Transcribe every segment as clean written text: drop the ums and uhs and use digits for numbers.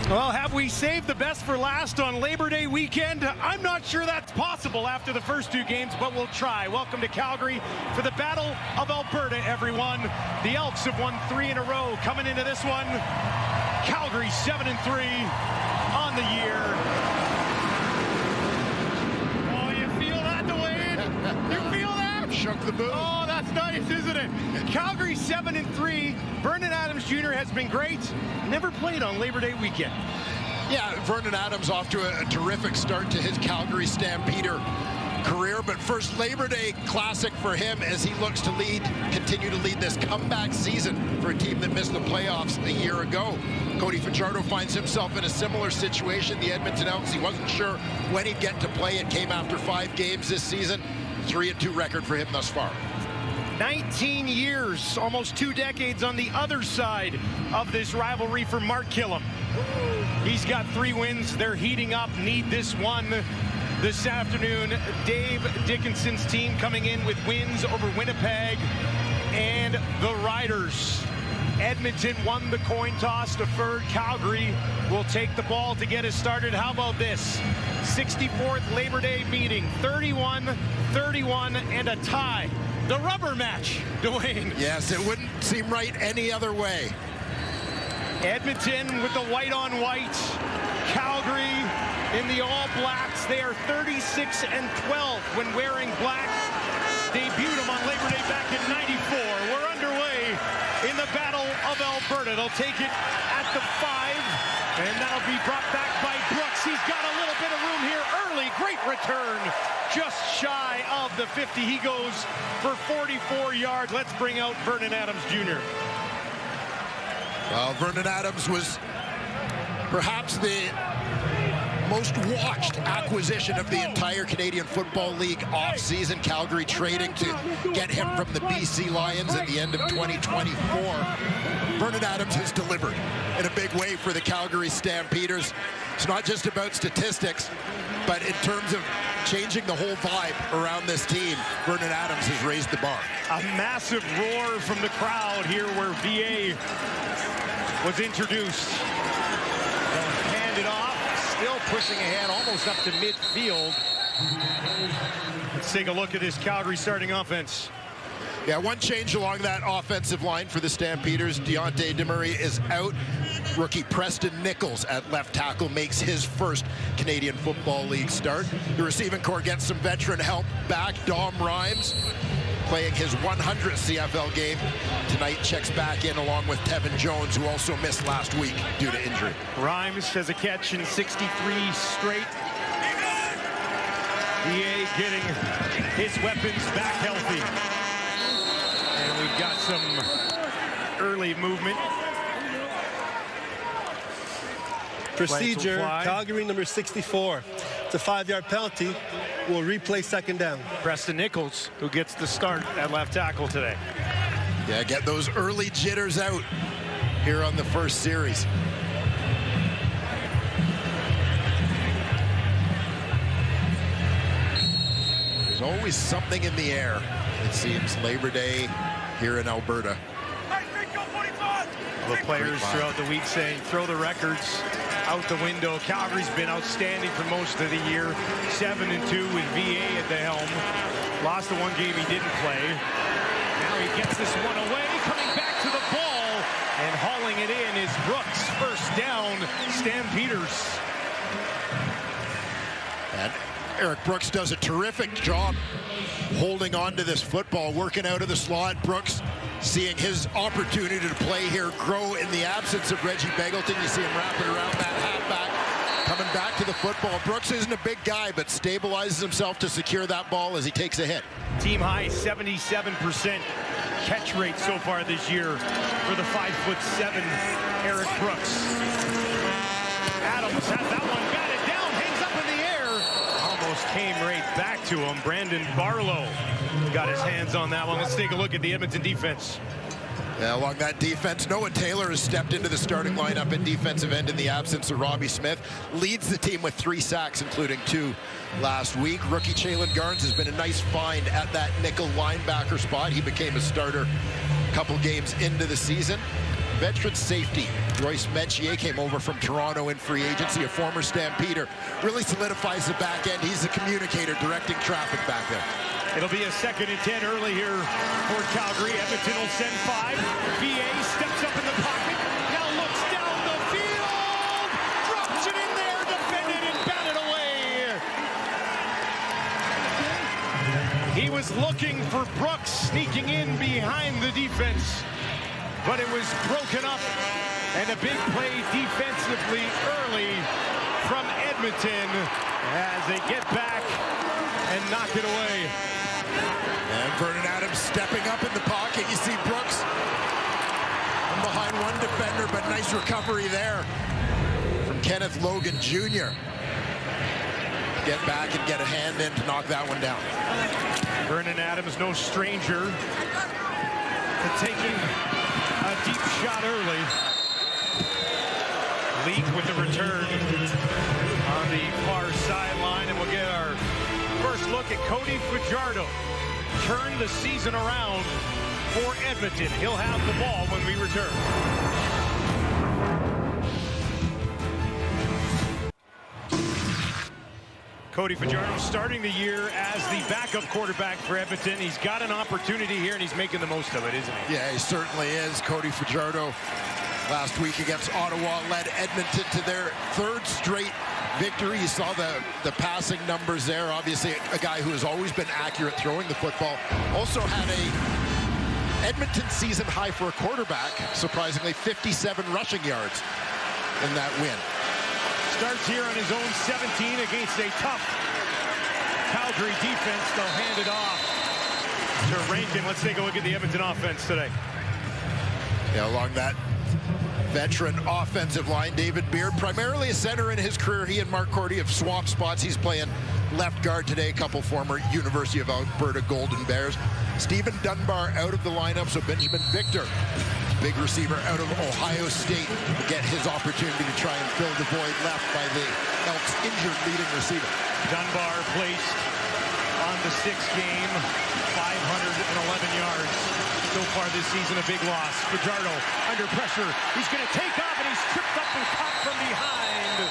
Well, have we saved the best for last on Labor Day weekend? I'm not sure that's possible after the first two games, but we'll try. Welcome to Calgary for the Battle of Alberta, everyone. The Elks have won 3 in a row. Coming into this one, Calgary 7-3 on the year. Oh, you feel that, Dwayne? You feel that? Shook the boot. Oh, that's nice, isn't it? Calgary 7-3. Vernon Adams Jr. has been great. Never played on Labor Day weekend. Yeah, Vernon Adams off to a terrific start to his Calgary Stampeder career, but first Labor Day classic for him as he looks to continue to lead this comeback season for a team that missed the playoffs a year ago. Cody Fajardo finds himself in a similar situation. The Edmonton Elks, he wasn't sure when he'd get to play. It came after 5 games this season. 3-2 record for him thus far. 19 years, almost 2 decades on the other side of this rivalry for Mark Killam. He's got 3 wins. They're heating up, need this one this afternoon. Dave Dickinson's team coming in with wins over Winnipeg and the Riders. Edmonton won the coin toss, deferred. Calgary will take the ball to get us started. How about this? 64th Labor Day meeting, 31-31 and a tie. The rubber match, Dwayne. Yes, it wouldn't seem right any other way. Edmonton with the white on white. Calgary in the all blacks. They are 36-12 when wearing black. Debuted them on Labor Day back in '94. We're underway in the Battle of Alberta. They'll take it at the 5, and that'll be brought back by Brooks. He's got a little bit of room here early. Great return. Just shy of the 50. He goes for 44 yards. Let's bring out Vernon Adams Jr. Well, Vernon Adams was perhaps the most watched acquisition of the entire Canadian Football League offseason. Calgary trading to get him from the BC Lions at the end of 2024. Vernon Adams has delivered in a big way for the Calgary Stampeders. It's not just about statistics, but in terms of changing the whole vibe around this team, Vernon Adams has raised the bar. A massive roar from the crowd here where VA was introduced. They'll hand it off, still pushing ahead almost up to midfield. Let's take a look at this Calgary starting offense. Yeah, one change along that offensive line for the Stampeders. Deontay Demery is out. Rookie Preston Nichols at left tackle makes his first Canadian Football League start. The receiving corps gets some veteran help back. Dom Rhymes playing his 100th CFL game tonight, checks back in along with Tevin Jones, who also missed last week due to injury. Rhymes has a catch in 63 straight. VA getting his weapons back healthy. And we've got some early movement. Procedure, Calgary number 64. It's a 5-yard penalty. Will replay second down. Preston Nichols, who gets the start at left tackle today. Yeah, get those early jitters out here on the first series. There's always something in the air, it seems, Labor Day here in Alberta. The players throughout the week saying throw the records out the window. Calgary's been outstanding for most of the year. 7-2 with VA at the helm. Lost the one game he didn't play. Now he gets this one away, coming back to the ball, and hauling it in is Brooks. First down, Stampeders. And Eric Brooks does a terrific job holding on to this football, working out of the slot. Brooks seeing his opportunity to play here grow in the absence of Reggie Begelton. You see him wrapping around that halfback, coming back to the football. Brooks isn't a big guy, but stabilizes himself to secure that ball as he takes a hit. Team high 77% catch rate so far this year for the 5'7" Eric Brooks. Adams has that one, got it down, hangs up in the air. Almost came right back to him. Brandon Barlow got his hands on that one. Let's take a look at the Edmonton defense. Yeah, along that defense, Noah Taylor has stepped into the starting lineup at defensive end in the absence of Robbie Smith. Leads the team with 3 sacks, including 2 last week. Rookie Jalen Garnes has been a nice find at that nickel linebacker spot. He became a starter a couple games into the season. veteran safety Royce Metier came over from Toronto in free agency, a former Stampeder. Really solidifies the back end. He's the communicator directing traffic back there. It'll be a 2nd and 10 early here for Calgary. Edmonton will send 5. VA steps up in the pocket. Now looks down the field. Drops it in there. Defended and batted away. He was looking for Brooks sneaking in behind the defense, but it was broken up. And a big play defensively early from Edmonton as they get back and knock it away. And Vernon Adams stepping up in the pocket. You see Brooks from behind one defender, but nice recovery there from Kenneth Logan Jr. Get back and get a hand in to knock that one down. Vernon Adams, no stranger to taking a deep shot early. Leak with the return on the far sideline, and we'll get our first look at Cody Fajardo. Turned the season around for Edmonton. He'll have the ball when we return. Cody Fajardo starting the year as the backup quarterback for Edmonton. He's got an opportunity here, and he's making the most of it, isn't he? Yeah, he certainly is. Cody Fajardo last week against Ottawa led Edmonton to their 3rd straight victory. You saw the passing numbers there. Obviously, a guy who has always been accurate throwing the football. Also had a Edmonton season high for a quarterback, surprisingly, 57 rushing yards in that win. Starts here on his own 17 against a tough Calgary defense. They'll hand it off to Rankin. Let's take a look at the Edmonton offense today. Yeah, along that veteran offensive line, David Beard, primarily a center in his career. He and Mark Cordy have swapped spots. He's playing left guard today, a couple former University of Alberta Golden Bears. Stephen Dunbar out of the lineup, so Benjamin Victor, big receiver out of Ohio State, will get his opportunity to try and fill the void left by the Elks' injured leading receiver. Dunbar placed on the 6th game, 511 yards. So far this season, a big loss. Fajardo under pressure. He's going to take off, and he's tripped up and caught from behind.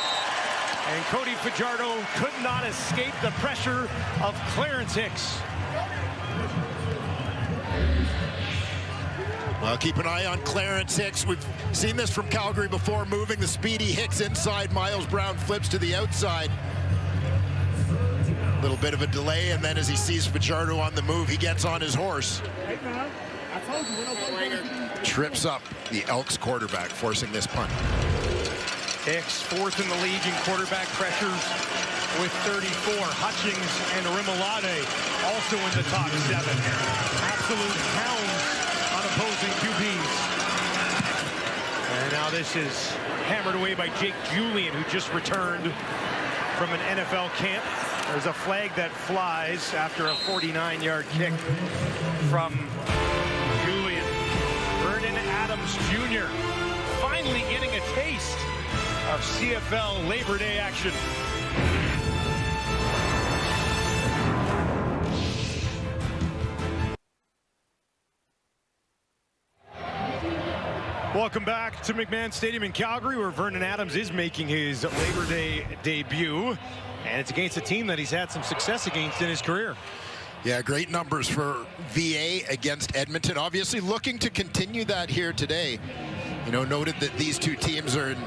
And Cody Fajardo could not escape the pressure of Clarence Hicks. Well, keep an eye on Clarence Hicks. We've seen this from Calgary before, moving the speedy Hicks inside. Miles Brown flips to the outside. A little bit of a delay, and then as he sees Fajardo on the move, he gets on his horse. Trips up the Elks quarterback, forcing this punt. Hicks 4th in the league in quarterback pressures with 34. Hutchings and Rimolade also in the top 7. Absolute pounds on opposing QBs. And now this is hammered away by Jake Julian, who just returned from an NFL camp. There's a flag that flies after a 49-yard kick from Julian. Vernon Adams Jr. finally getting a taste of CFL Labor Day action. Welcome back to McMahon Stadium in Calgary, where Vernon Adams is making his Labor Day debut. And it's against a team that he's had some success against in his career. Yeah, great numbers for VA against Edmonton. Obviously looking to continue that here today. You know, noted that these two teams are in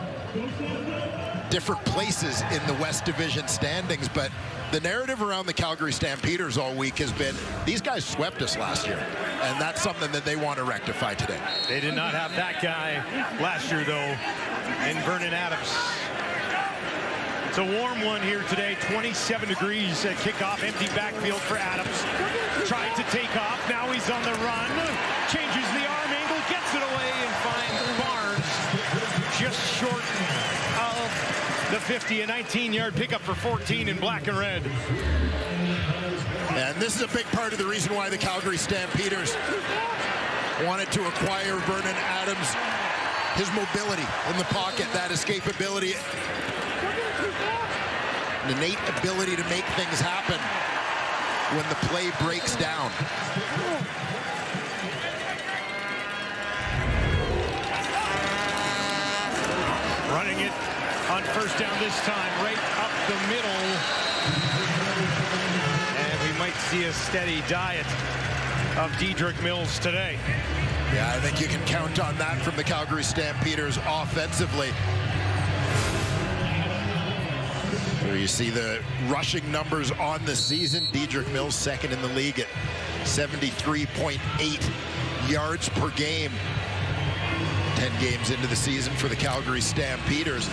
different places in the West Division standings, but the narrative around the Calgary Stampeders all week has been, these guys swept us last year, and that's something that they want to rectify today. They did not have that guy last year, though, in Vernon Adams. It's a warm one here today, 27 degrees at kickoff, empty backfield for Adams. Tried to take off, now he's on the run, changes the arm angle, gets it away, and finds Barnes just short of the 50, a 19-yard pickup for 14 in black and red. And this is a big part of the reason why the Calgary Stampeders wanted to acquire Vernon Adams. His mobility in the pocket, that escapability, an innate ability to make things happen when the play breaks down. it on first down this time, right up the middle. And we might see a steady diet of Dedrick Mills today. Yeah, I think you can count on that from the Calgary Stampeders offensively. Here you see the rushing numbers on the season. Dedrick Mills second in the league at 73.8 yards per game. 10 games into the season for the Calgary Stampeders.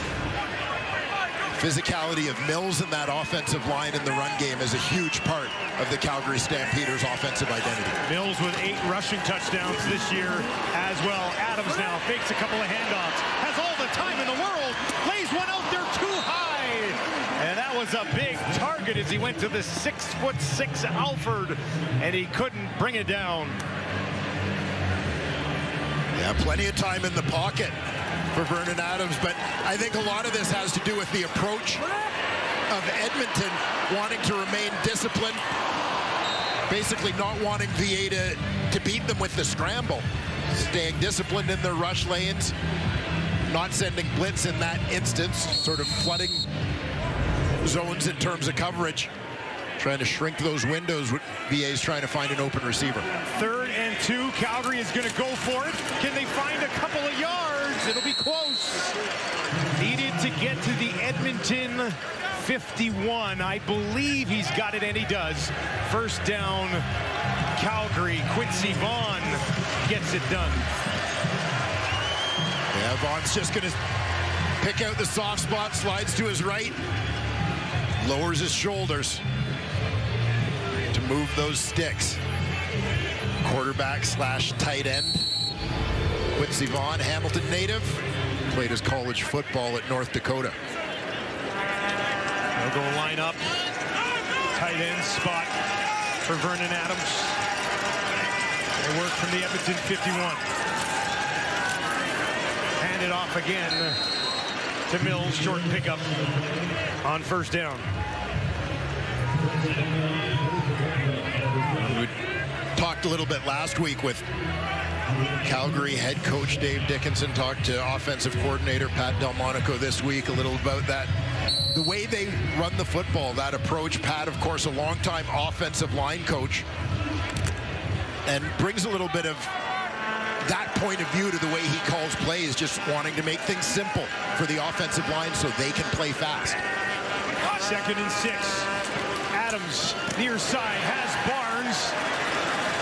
Physicality of Mills in that offensive line in the run game is a huge part of the Calgary Stampeders offensive identity. Mills with 8 rushing touchdowns this year as well. Adams now fakes a couple of handoffs, has all the time in the world, lays one out there too high. And that was a big target as he went to the 6'6" Alford, and he couldn't bring it down. Yeah, plenty of time in the pocket for Vernon Adams, but I think a lot of this has to do with the approach of Edmonton wanting to remain disciplined, basically not wanting VA to beat them with the scramble, staying disciplined in their rush lanes, not sending blitz in that instance, sort of flooding zones in terms of coverage, trying to shrink those windows. VA's trying to find an open receiver. 3rd and 2, Calgary is going to go for it. Can they find a couple of yards? It'll be close. Needed to get to the Edmonton 51. I believe he's got it, and he does. First down, Calgary. Quincy Vaughn gets it done. Yeah, Vaughn's just going to pick out the soft spot, slides to his right, lowers his shoulders to move those sticks. Quarterback slash tight end. Quincy Vaughn, Hamilton native, played his college football at North Dakota. They'll go line up. Tight end spot for Vernon Adams. They work from the Edmonton 51. Hand it off again to Mills. Short pickup on first down. We talked a little bit last week with Calgary head coach Dave Dickinson, talked to offensive coordinator Pat Delmonico this week a little about that. The way they run the football, that approach. Pat, of course, a longtime offensive line coach, and brings a little bit of that point of view to the way he calls plays, just wanting to make things simple for the offensive line so they can play fast. 2nd and 6. Adams near side has Barnes.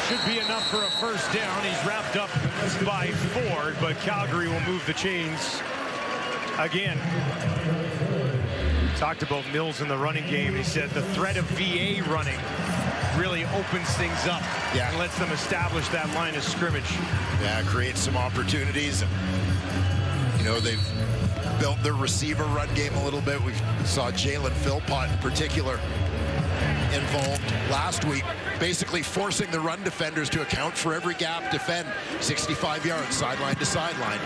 Should be enough for a first down. He's wrapped up by Ford, but Calgary will move the chains again. Talked about Mills in the running game. He said the threat of VA running really opens things up, yeah, and lets them establish that line of scrimmage. Yeah, creates some opportunities. You know, they've built their receiver run game a little bit. We saw Jalen Philpott in particular involved last week, basically forcing the run defenders to account for every gap, defend 65 yards, sideline to sideline.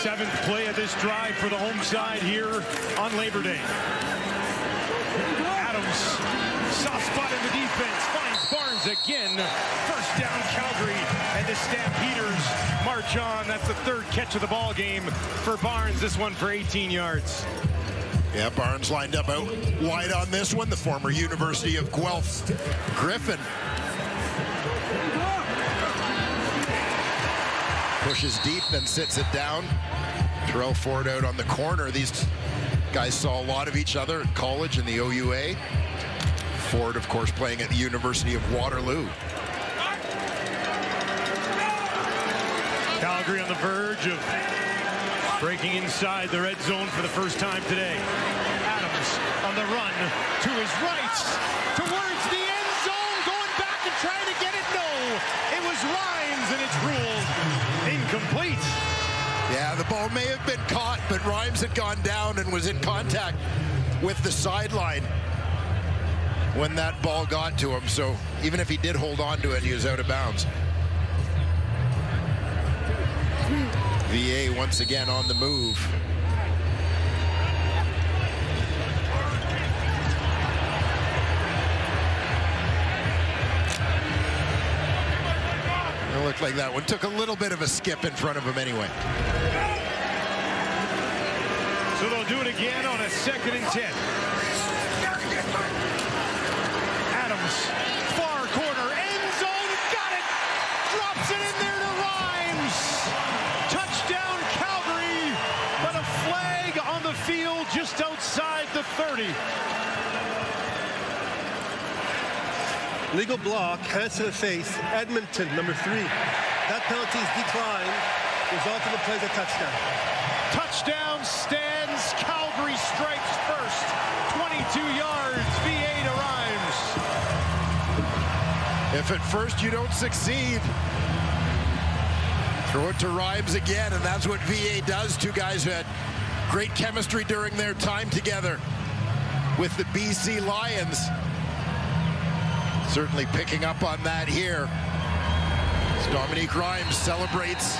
7th play of this drive for the home side here on Labor Day. Adams, soft spot in the defense, finds Barnes again. First down, Calgary, and the Stampeders march on. That's the 3rd catch of the ball game for Barnes. This one for 18 yards. Yeah, Barnes lined up out wide on this one. The former University of Guelph Griffin pushes deep, then sits it down. Terrell Ford out on the corner. These guys saw a lot of each other at college in the OUA. Ford, of course, playing at the University of Waterloo. Calgary on the verge of breaking inside the red zone for the first time today. Adams on the run to his right, towards the end zone, going back and trying to get it. No, it was Rhymes, and it's ruled incomplete. Yeah, the ball may have been caught, but Rhymes had gone down and was in contact with the sideline when that ball got to him. So even if he did hold on to it, he was out of bounds. VA once again on the move. It looked like that one took a little bit of a skip in front of him anyway. So they'll do it again on a 2nd and 10. Adams, far corner, end zone, got it! Drops it in there to Rhymes. Touchdown Calgary, but a flag on the field just outside the 30. Legal block, hands to the face, Edmonton, number 3. That penalty is declined, result of the play is a touchdown. Touchdown stands, Calgary strikes first, 22 yards, VA to Rhymes. If at first you don't succeed, throw it to Rhymes again, and that's what VA does. Two guys who had great chemistry during their time together with the BC Lions. Certainly picking up on that here. As Dominique Rhymes celebrates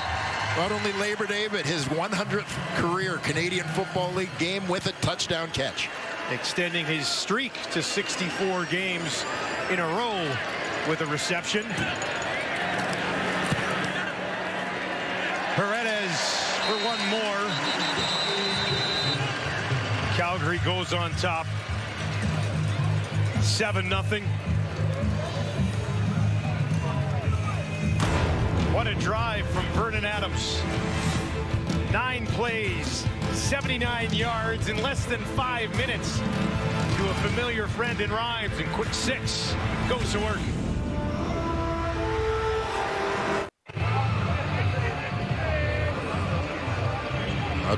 not only Labor Day, but his 100th career Canadian Football League game with a touchdown catch. Extending his streak to 64 games in a row with a reception. Paredes for one more. Calgary goes on top. 7-0. What a drive from Vernon Adams. 9 plays, 79 yards in less than 5 minutes to a familiar friend in Rhymes, and quick 6 goes to work.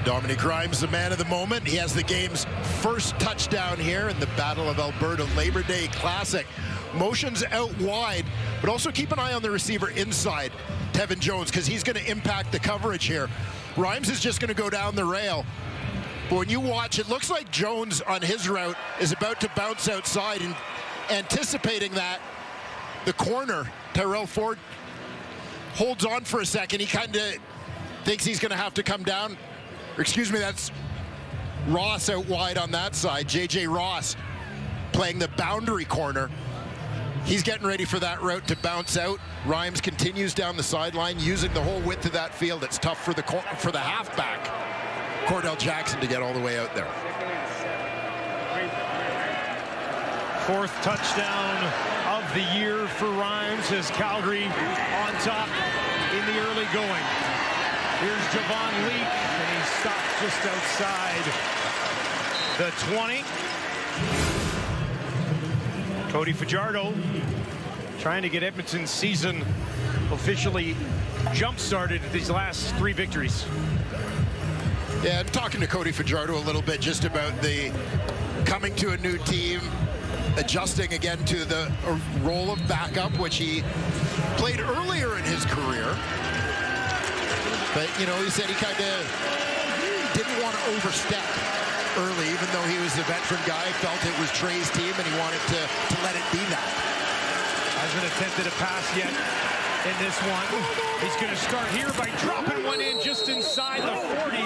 Dominique Rhymes, the man of the moment. He has the game's first touchdown here in the Battle of Alberta Labor Day Classic. Motions out wide, but also keep an eye on the receiver inside, Tevin Jones, because he's going to impact the coverage here. Rhymes is just going to go down the rail. But when you watch, it looks like Jones on his route is about to bounce outside, and anticipating that, the corner, Tyrell Ford, holds on for a second. He kind of thinks he's going to have to come down. Or excuse me, that's Ross out wide on that side. J.J. Ross playing the boundary corner. He's getting ready for that route to bounce out. Rhymes continues down the sideline, using the whole width of that field. It's tough for the halfback, Cordell Jackson, to get all the way out there. 4th touchdown of the year for Rhymes as Calgary on top in the early going. Here's Javon Leak, and he stopped just outside the 20. Cody Fajardo trying to get Edmonton's season officially jump-started at these last 3 victories. Yeah, and talking to Cody Fajardo a little bit just about the coming to a new team, adjusting again to the role of backup, which he played earlier in his career. But, you know, he said he kind of didn't want to overstep early, even though he was the veteran guy, felt it was Trey's team, and he wanted to let it be that. Hasn't attempted a pass yet in this one. He's going to start here by dropping one in just inside the 40.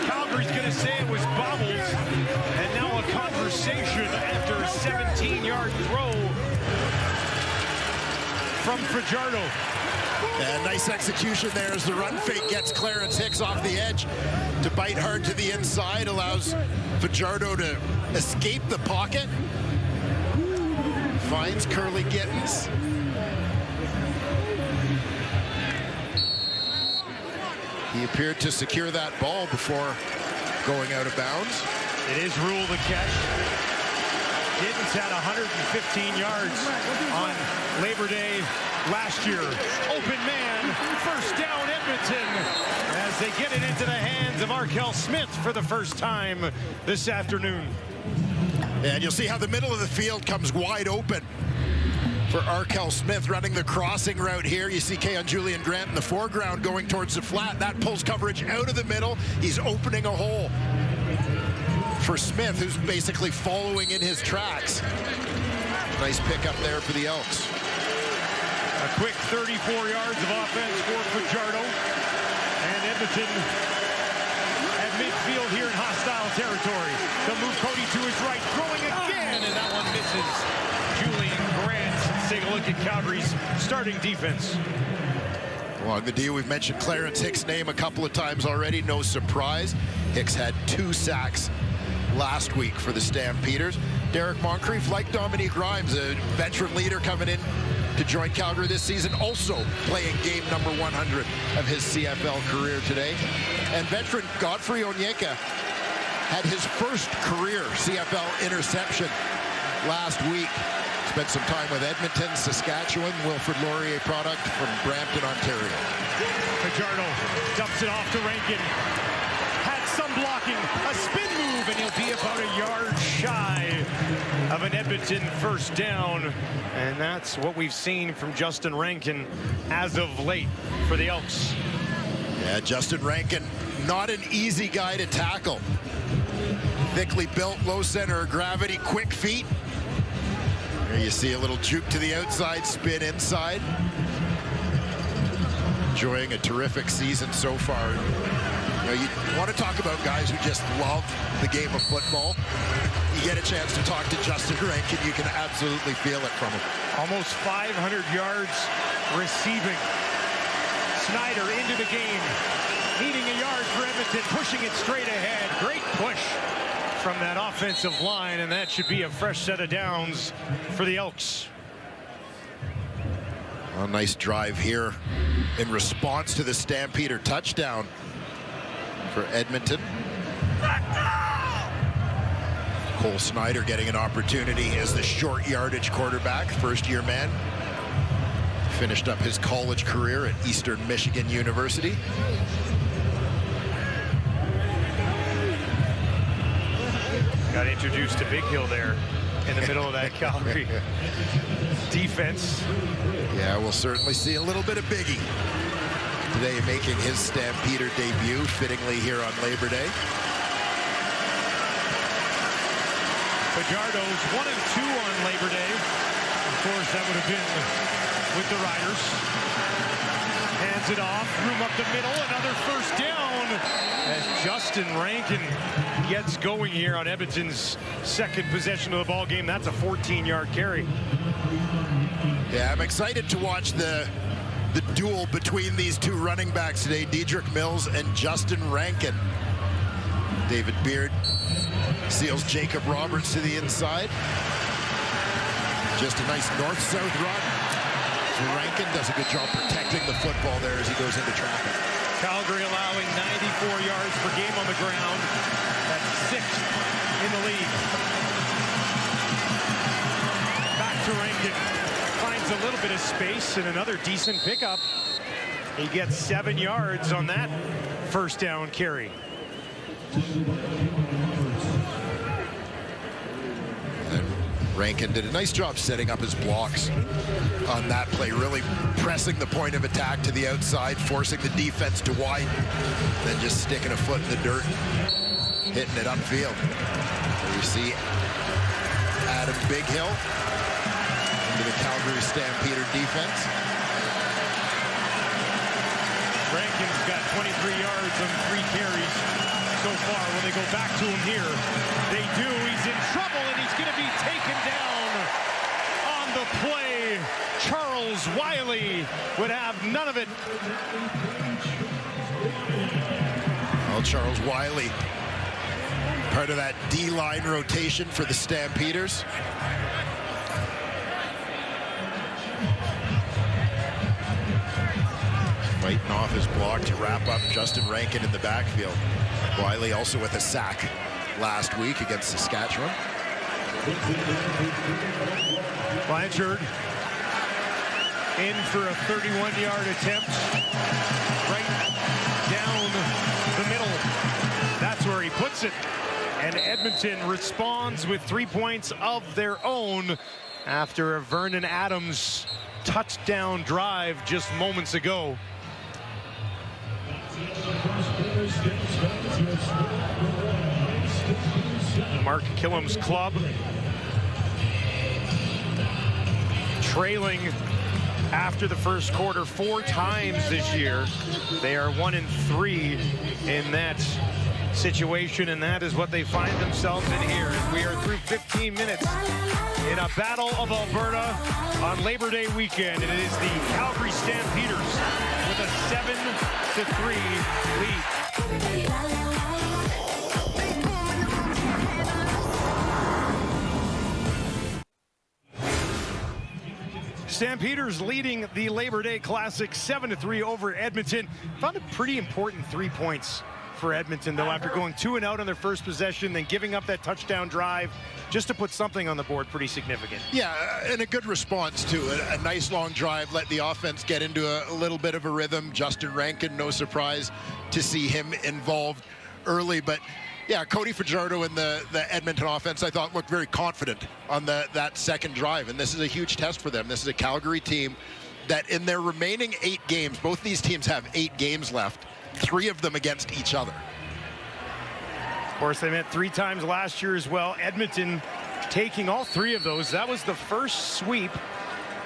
Calgary's going to say it was bobbled, and now a conversation after a 17-yard throw from Fajardo. And nice execution there as the run fake gets Clarence Hicks off the edge to bite hard to the inside, allows Fajardo to escape the pocket. Finds Curly Gittins. He appeared to secure that ball before going out of bounds. It is ruled a catch. Gittins had 115 yards on Labor Day last year. Open man, first down Edmonton, as they get it into the hands of Arkell Smith for the first time this afternoon. And you'll see how the middle of the field comes wide open for Arkell Smith running the crossing route here. You see Keon Julian Grant in the foreground going towards the flat. That pulls coverage out of the middle. He's opening a hole for Smith, who's basically following in his tracks. Nice pick up there for the Elks. A quick 34 yards of offense for Fajardo. And Edmonton at midfield here in hostile territory. They'll move Cody to his right, throwing again, and that one misses Julian Grant. Let's take a look at Calgary's starting defense. Along the D, we've mentioned Clarence Hicks' name a couple of times already. No surprise. Hicks had 2 sacks last week for the Stampeders. Derek Moncrief, like Dominique Rhymes, a veteran leader coming in to join Calgary this season, also playing game number 100 of his CFL career today. And veteran Godfrey Onyeka had his first career CFL interception last week. Spent some time with Edmonton, Saskatchewan. Wilfrid Laurier product from Brampton, Ontario. Fajardo dumps it off to Rankin. Had some blocking, a spin move, and he'll be about a yard shy of an Edmonton first down. And that's what we've seen from Justin Rankin as of late for the Elks. Yeah, Justin Rankin, not an easy guy to tackle. Thickly built, low center of gravity, quick feet. Here you see a little juke to the outside, spin inside. Enjoying a terrific season so far. You know, you want to talk about guys who just love the game of football. You get a chance to talk to Justin Rankin, you can absolutely feel it from him. Almost 500 yards receiving. Snyder into the game, needing a yard for Edmonton, pushing it straight ahead. Great push from that offensive line, and that should be a fresh set of downs for the Elks. A nice drive here in response to the Stampeder touchdown for Edmonton. Cole Snyder getting an opportunity as the short yardage quarterback, first-year man. Finished up his college career at Eastern Michigan University. Got introduced to Big Hill there in the middle of that Calgary defense. Yeah, we'll certainly see a little bit of Biggie today, making his Stampeder debut, fittingly here on Labor Day. Fajardo's 1-2 on Labor Day. Of course, that would have been with the Riders. Hands it off, room up the middle, another first down as Justin Rankin gets going here on Edmonton's second possession of the ball game. That's a 14-yard carry. Yeah, I'm excited to watch the duel between these two running backs today, Dedrick Mills and Justin Rankin. David Beard seals Jacob Roberts to the inside. Just a nice north-south run. Rankin does a good job protecting the football there as he goes into traffic. Calgary allowing 94 yards per game on the ground. That's 6th in the league. Back to Rankin. Finds a little bit of space and another decent pickup. He gets 7 yards on that first down carry. Rankin did a nice job setting up his blocks on that play, really pressing the point of attack to the outside, forcing the defense to widen, then just sticking a foot in the dirt, hitting it upfield. So you see Adam Bighill into the Calgary Stampeder defense. Rankin's got 23 yards on 3 carries so far. When they go back to him here, they do. He's in trouble, and he's going to be taken down on the play. Charles Wiley would have none of it. Well, Charles Wiley, part of that D-line rotation for the Stampeders. Fighting off his block to wrap up Justin Rankin in the backfield. Wiley also with a sack last week against Saskatchewan. Blanchard in for a 31-yard attempt right down the middle. That's where he puts it. And Edmonton responds with 3 points of their own after a Vernon Adams touchdown drive just moments ago. Mark Killam's club trailing after the first quarter 4 times this year. They are 1-3 in that situation, and that is what they find themselves in here. We are through 15 minutes in a Battle of Alberta on Labor Day weekend, and it is the Calgary Stampeders with a 7-3 lead. Stampeders leading the Labor Day Classic 7-3 over Edmonton. Found a pretty important 3 points for Edmonton, though, after going 2-and-out on their first possession, then giving up that touchdown drive just to put something on the board pretty significant. Yeah, and a good response to it. A nice long drive, let the offense get into a little bit of a rhythm. Justin Rankin, no surprise to see him involved early, but yeah, Cody Fajardo and the Edmonton offense, I thought, looked very confident on that second drive, and this is a huge test for them. This is a Calgary team that in their remaining 8 games, both these teams have 8 games left, 3 of them against each other. Of course, they met 3 times last year as well. Edmonton taking all 3 of those. That was the first sweep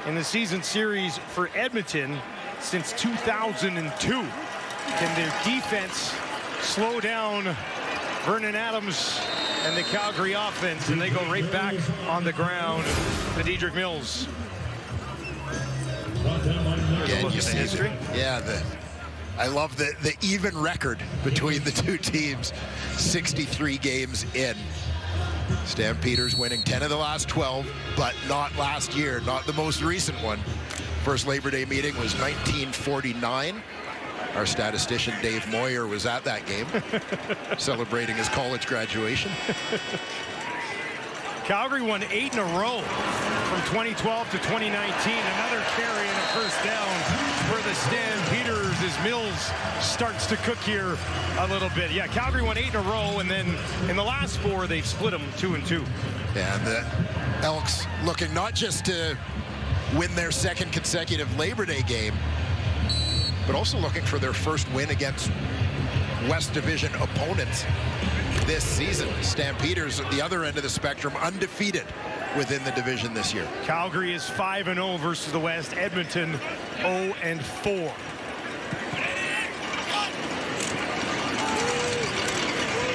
in the season series for Edmonton since 2002. Can their defense slow down Vernon Adams and the Calgary offense, and they go right back on the ground to Dedrick Mills. Yeah, you see history. I love the even record between the 2 teams. 63 games in. Stampeders winning 10 of the last 12, but not last year, not the most recent one. First Labor Day meeting was 1949. Our statistician Dave Moyer was at that game, celebrating his college graduation. Calgary won 8 in a row from 2012 to 2019. Another carry and a first down for the Stampeders as Mills starts to cook here a little bit. Yeah, Calgary won 8 in a row, and then in the last 4, they've split them 2-2. Yeah, and the Elks looking not just to win their second consecutive Labor Day game, but also looking for their first win against West Division opponents this season. Stampeders at the other end of the spectrum, undefeated within the division this year. Calgary is 5-0 versus the West. Edmonton 0-4.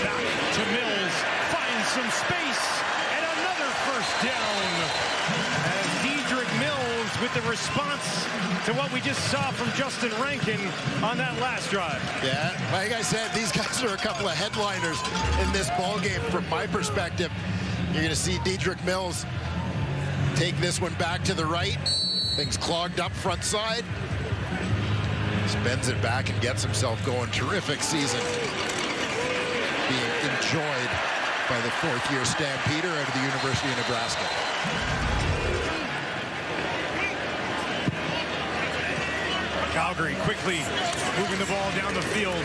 Back to Mills, finds some space, and another first down. As Dedrick Mills with the response to what we just saw from Justin Rankin on that last drive. Yeah, like I said, these guys are a couple of headliners in this ball game. From my perspective, you're going to see Dedrick Mills take this one back to the right. Things clogged up front side. Spends it back and gets himself going. Terrific season being enjoyed by the 4th-year Stampeder out of the University of Nebraska. Calgary quickly moving the ball down the field.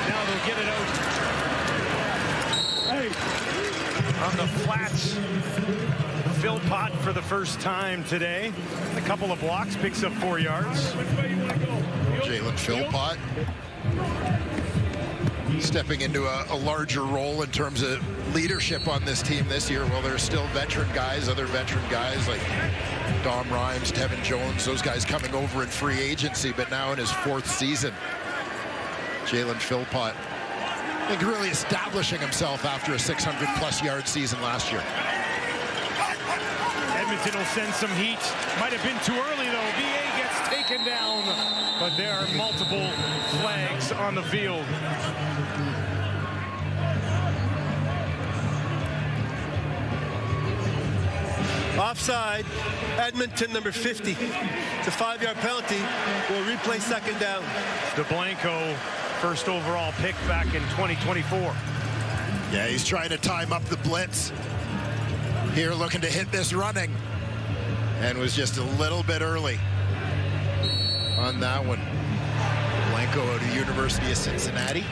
Now they'll get it out on the flats. Philpott for the first time today. A couple of blocks, picks up 4 yards. Jalen Philpott stepping into a larger role in terms of leadership on this team this year. Well, there's still veteran guys, other veteran guys like Dom Rhymes, Tevin Jones, those guys coming over in free agency, but now in his 4th season, Jalen Philpott, I think, really establishing himself after a 600-plus yard season last year. Edmonton will send some heat. Might have been too early, though. VA gets taken down, but there are multiple flags on the field. Offside, Edmonton number 50. It's a 5-yard penalty. We'll replay second down. DeBlanco, first overall pick back in 2024. Yeah, he's trying to time up the blitz. Here looking to hit this running, and was just a little bit early on that one. Blanco out of the University of Cincinnati.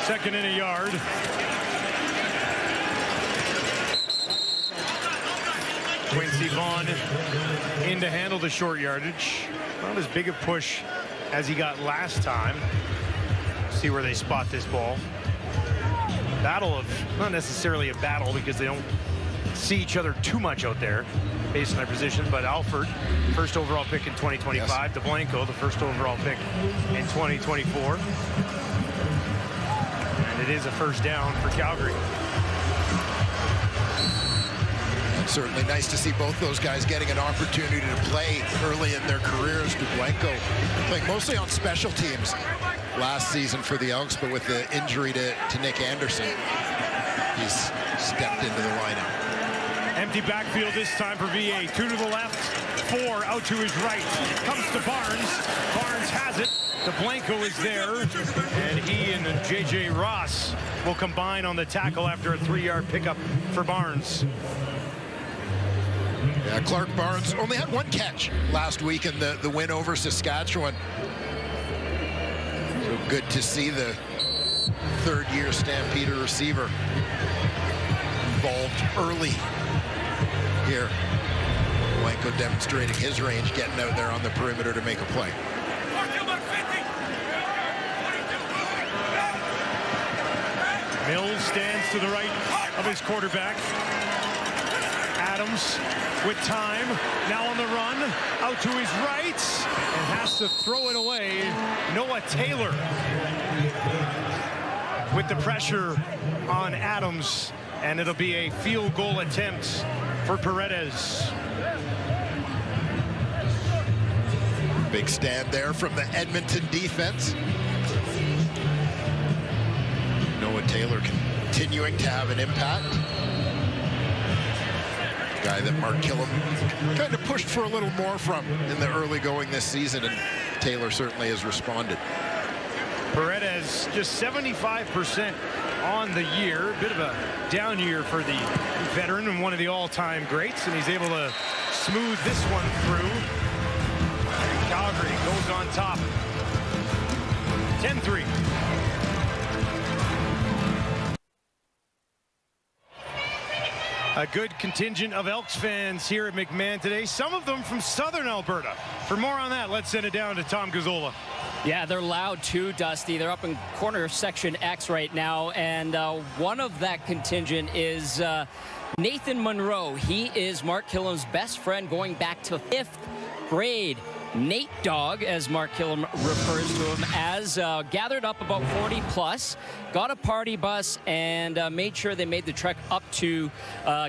Second and a yard. Quincy Vaughn in to handle the short yardage. Not as big a push as he got last time. See where they spot this ball. Battle of, not necessarily a battle because they don't see each other too much out there. based on their position, but Alford, first overall pick in 2025. Yes. DeBlanco, the first overall pick in 2024. And it is a first down for Calgary. Certainly nice to see both those guys getting an opportunity to play early in their careers. DeBlanco playing mostly on special teams last season for the Elks, but with the injury to Nick Anderson, he's stepped into the lineup. Empty backfield this time for VA. 2 to the left, 4 out to his right. Comes to Barnes. Barnes has it. DeBlanco is there, and he and J.J. Ross will combine on the tackle after a 3-yard pickup for Barnes. Yeah, Clark Barnes only had 1 catch last week in the win over Saskatchewan. So good to see the third-year Stampeder receiver involved early here. Blanco demonstrating his range, getting out there on the perimeter to make a play. Mills stands to the right of his quarterback. Adams with time, now on the run, out to his right, and has to throw it away. Noah Taylor with the pressure on Adams, and it'll be a field goal attempt for Paredes. Big stand there from the Edmonton defense. Noah Taylor continuing to have an impact. Guy that Mark Killam kind of pushed for a little more from in the early going this season, and Taylor certainly has responded. Paredes just 75% on the year. A bit of a down year for the veteran and one of the all-time greats, and he's able to smooth this one through. And Calgary goes on top. 10-3. A good contingent of Elks fans here at McMahon today, some of them from southern Alberta. For more on that, let's send it down to Tom Gazzola. Yeah, they're loud too, Dusty. They're up in corner section X right now, and one of that contingent is Nathan Monroe. He is Mark Killam's best friend going back to 5th grade. Nate Dog, as Mark Killam refers to him as, gathered up about 40 plus, got a party bus, and made sure they made the trek up to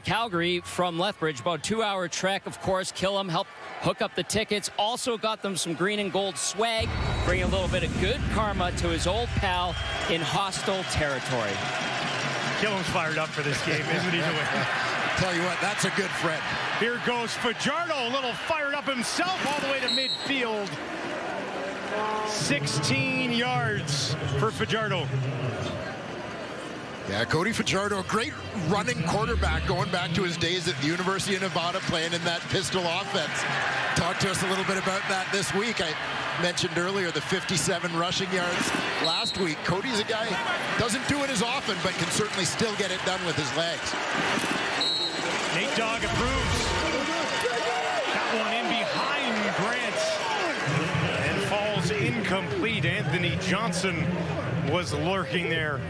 Calgary from Lethbridge. About a 2-hour trek, of course. Killam helped hook up the tickets, also got them some green and gold swag, bringing a little bit of good karma to his old pal in hostile territory. Killam's fired up for this game, isn't he? Tell you what, that's a good friend. Here goes Fajardo, a little fired up himself all the way to midfield. 16 yards for Fajardo. Yeah, Cody Fajardo, a great running quarterback going back to his days at the University of Nevada playing in that pistol offense. Talked to us a little bit about that this week. I mentioned earlier the 57 rushing yards last week. Cody's a guy, doesn't do it as often, but can certainly still get it done with his legs. Nate Dogg approves. That one in behind Grant and falls incomplete. Anthony Johnson was lurking there.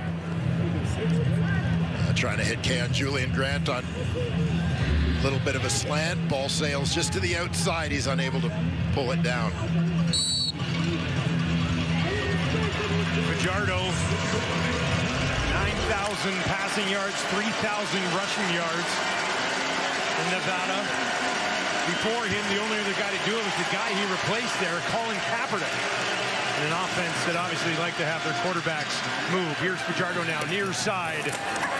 Trying to hit Keon Julian Grant on a little bit of a slant. Ball sails just to the outside. He's unable to pull it down. Fajardo, 9,000 passing yards, 3,000 rushing yards in Nevada. Before him, the only other guy to do it was the guy he replaced there, Colin Kaepernick. And an offense that obviously like to have their quarterbacks move. Here's Fajardo now, near side.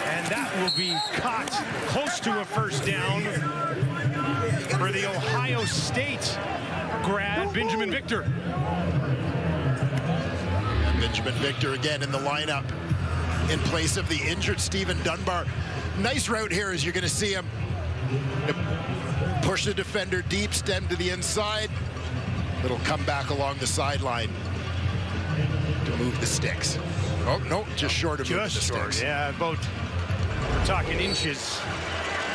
And that will be caught close to a first down for the Ohio State grad, Benjamin Victor. And Benjamin Victor again in the lineup in place of the injured Stephen Dunbar. Nice route here as you're going to see him push the defender deep, stem to the inside. It'll come back along the sideline to move the sticks. Oh, no, just short of moving the sticks. Yeah, about, we're talking inches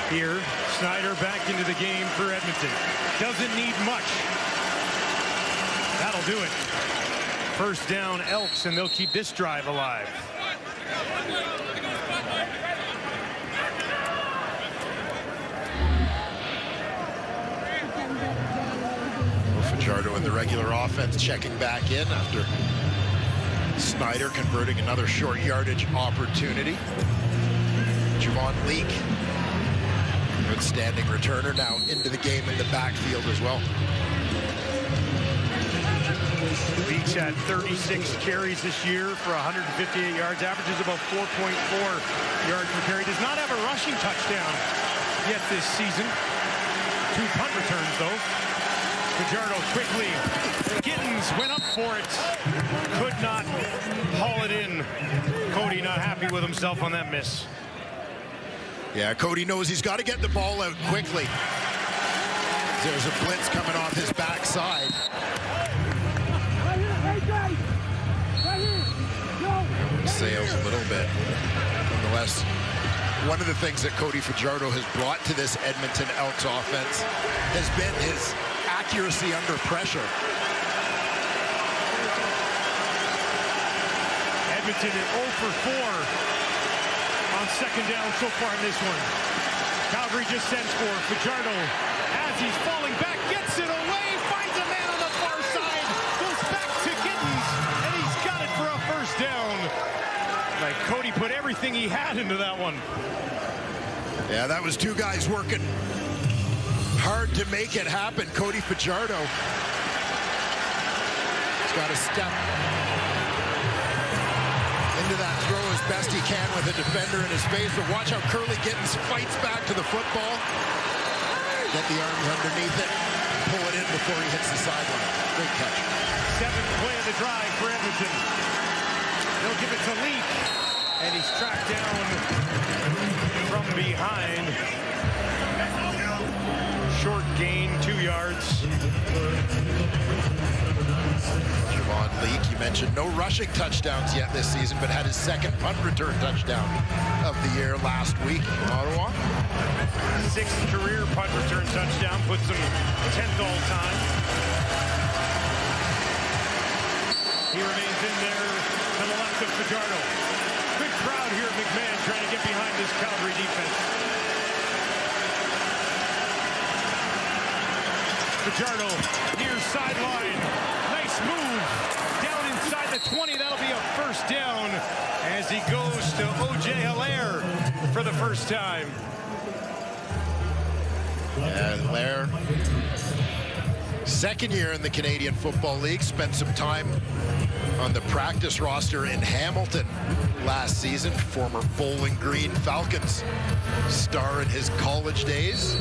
here. Snyder back into the game for Edmonton. Doesn't need much. That'll do it. First down, Elks, and they'll keep this drive alive. Fajardo in the regular offense checking back in after Snyder converting another short yardage opportunity. Javon Leak, outstanding returner, now into the game in the backfield as well. Leak's had 36 carries this year for 158 yards, averages about 4.4 yards per carry. Does not have a rushing touchdown yet this season. 2 punt returns, though. Fajardo quickly. Gittins went up for it. Could not haul it in. Cody not happy with himself on that miss. Yeah, Cody knows he's got to get the ball out quickly. There's a blitz coming off his backside. Sails a little bit. Nonetheless, one of the things that Cody Fajardo has brought to this Edmonton Elks offense has been his accuracy under pressure. Edmonton at 0 for 4 on second down so far in this one. Calgary just sends for Fajardo as he's falling back, gets it away, finds a man on the far side, goes back to Gittins, and he's got it for a first down. Like, Cody put everything he had into that one. Yeah, that was 2 guys working hard to make it happen. Cody Fajardo has got to step into that throw as best he can with a defender in his face. But watch how Curly Gittins fights back to the football. Get the arms underneath it. Pull it in before he hits the sideline. Great catch. 7th play of the drive for Edmonton. They'll give it to Leak, and he's tracked down from behind. Short gain, 2 yards. Javon Leak, you mentioned no rushing touchdowns yet this season, but had his 2nd punt return touchdown of the year last week in Ottawa. 6th career punt return touchdown, puts him 10th all time. He remains in there to the left of Fajardo. Good crowd here at McMahon trying to get behind this Calgary defense. Fajardo near sideline. Nice move. Down inside the 20. That'll be a first down as he goes to O.J. Hilaire for the first time. Yeah, Hilaire, 2nd year in the Canadian Football League, spent some time on the practice roster in Hamilton last season. Former Bowling Green Falcons star in his college days.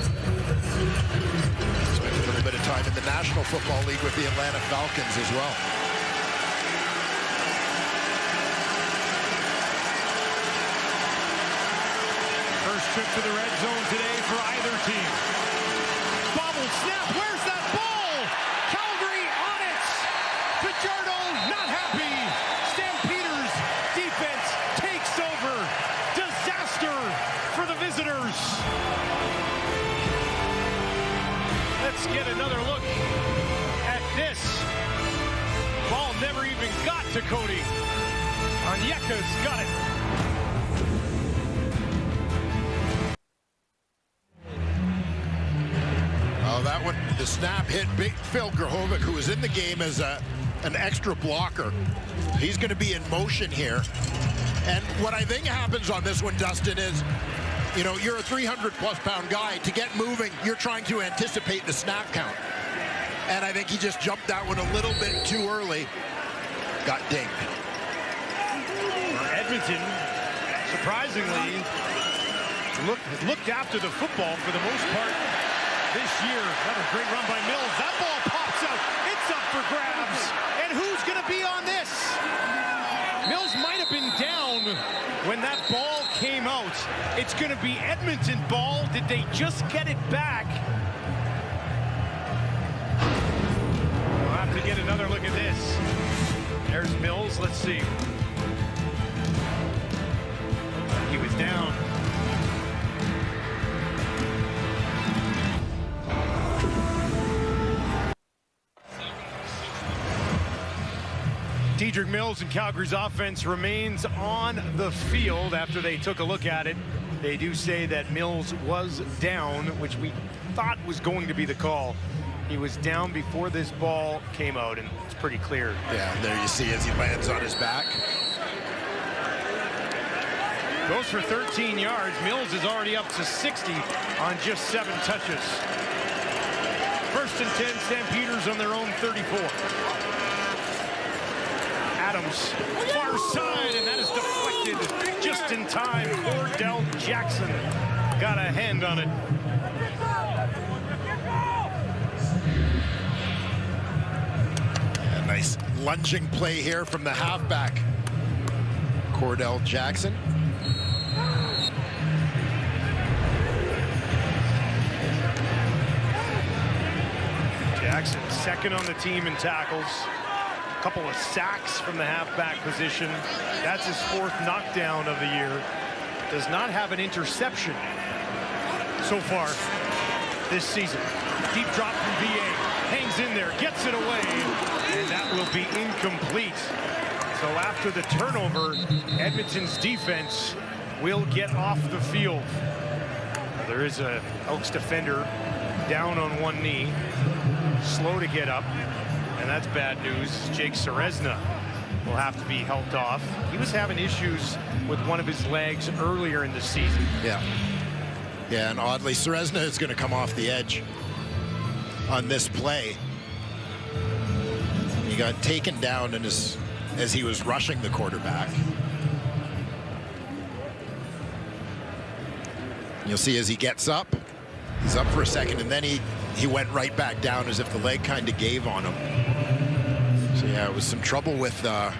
Spent a little bit of time in the National Football League with the Atlanta Falcons as well. First trip to the red zone today for either team. Bobbled snap. Where's that ball? Calgary on it. Fajardo not happy. Stampeders defense takes over. Disaster for the visitors. Let's get another look at this. Ball never even got to Cody. Onyeka's got it. Oh, that one, the snap hit big Phil Grahovic, who was in the game as an extra blocker. He's going to be in motion here. And what I think happens on this one, Dustin, is, you know, you're a 300-plus pound guy. To get moving, you're trying to anticipate the snap count. And I think he just jumped that one a little bit too early. Got dinged. Edmonton, surprisingly, looked after the football for the most part this year. Another great run by Mills. That ball pops out. It's up for grabs. And who's going to be on this? Mills might have been down when that ball came out. It's going to be Edmonton ball. Did they just get it back? We'll have to get another look at this. There's Mills. Let's see. He was down. Dedrick Mills and Calgary's offense remains on the field after they took a look at it. They do say that Mills was down, which we thought was going to be the call He was down before this ball came out, and it's pretty clear. Yeah, there you see as he lands on his back. Goes for 13 yards. Mills is already up to 60 on just 7 touches. 1st and 10, Stampeders on their own 34. Adams, far side, and that is deflected just in time. Cordell Jackson got a hand on it. A nice lunging play here from the halfback, Cordell Jackson. Jackson, 2nd on the team in tackles. A couple of sacks from the halfback position. That's his 4th knockdown of the year. Does not have an interception so far this season. Deep drop from VA. Hangs in there, gets it away, and that will be incomplete. So after the turnover, Edmonton's defense will get off the field. There is a Elks defender down on one knee, slow to get up, and that's bad news. Jake Serezna will have to be helped off. He was having issues with one of his legs earlier in the season. Yeah, and oddly, Serezna is going to come off the edge on this play. He got taken down as he was rushing the quarterback. You'll see as he gets up, he's up for a second, and then he went right back down as if the leg kind of gave on him. So yeah, it was some trouble with a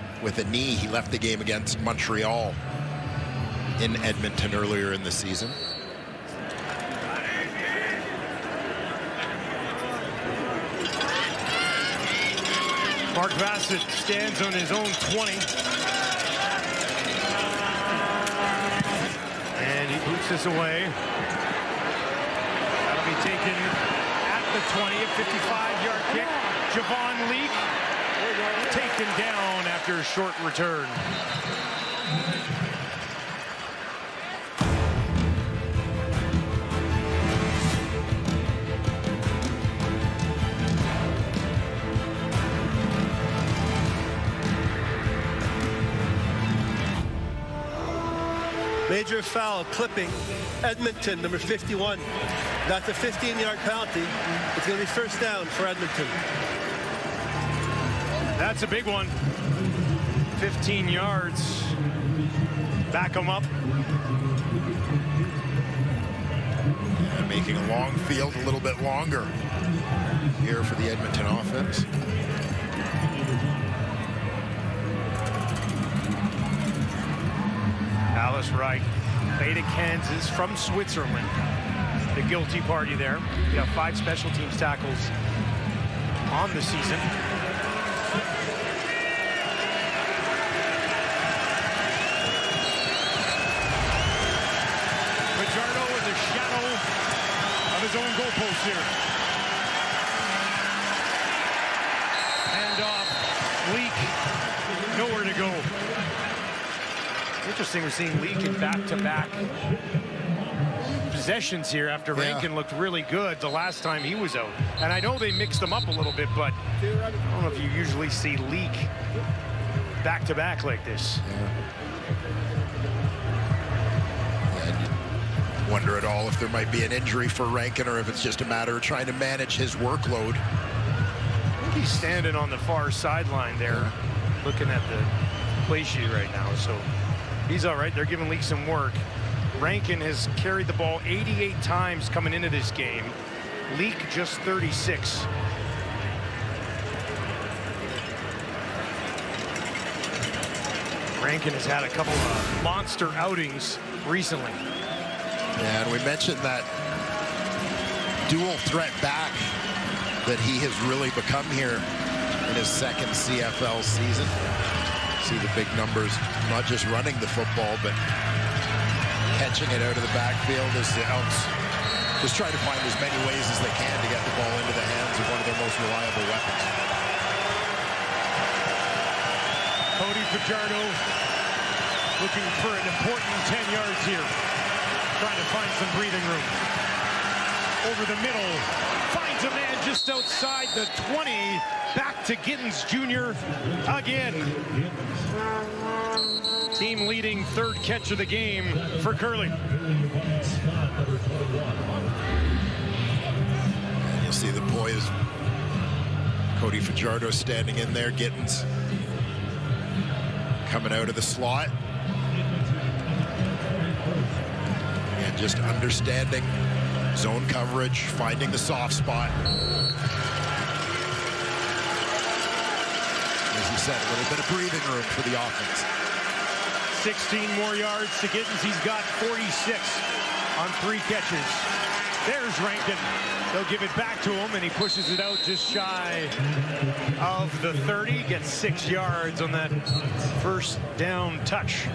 knee. He left the game against Montreal in Edmonton earlier in the season. Mark Bassett stands on his own 20. And he boots this away. That'll be taken at the 20, a 55-yard kick. Javon Leake taken down after a short return. Major foul, clipping, Edmonton, number 51. That's a 15-yard penalty. It's going to be 1st down for Edmonton. That's a big one. 15 yards. Back them up. And making a long field a little bit longer here for the Edmonton offense. Alice Wright, Beta Kansas from Switzerland. The guilty party there. We got 5 special teams tackles on the season. Fajardo in the shadow of his own goalpost here. Hand off, Leak, nowhere to go. Interesting, we're seeing Leak in back-to-back possessions here after Rankin looked really good the last time he was out. And I know they mixed them up a little bit, but I don't know if you usually see Leak back-to-back like this. And wonder at all if there might be an injury for Rankin or if it's just a matter of trying to manage his workload. I think he's standing on the far sideline there, looking at the play sheet right now. So he's all right. They're giving Leak some work. Rankin has carried the ball 88 times coming into this game. Leak just 36. Rankin has had a couple of monster outings recently. Yeah, and we mentioned that dual threat back that he has really become here in his 2nd CFL season. See the big numbers, not just running the football, but catching it out of the backfield as the Elks just try to find as many ways as they can to get the ball into the hands of one of their most reliable weapons. Cody Fajardo looking for an important 10 yards here, trying to find some breathing room. over the middle. Finds a man just outside the 20. Back to Gittens Jr. again. Team leading third catch of the game for Curling. You'll see the boys. Cody Fajardo standing in there. Gittens coming out of the slot. And just understanding zone coverage, finding the soft spot. As he said, a little bit of breathing room for the offense. 16 more yards to Gittens. He's got 46 on 3 catches. There's Rankin. They'll give it back to him, and he pushes it out just shy of the 30. Gets 6 yards on that first down touch.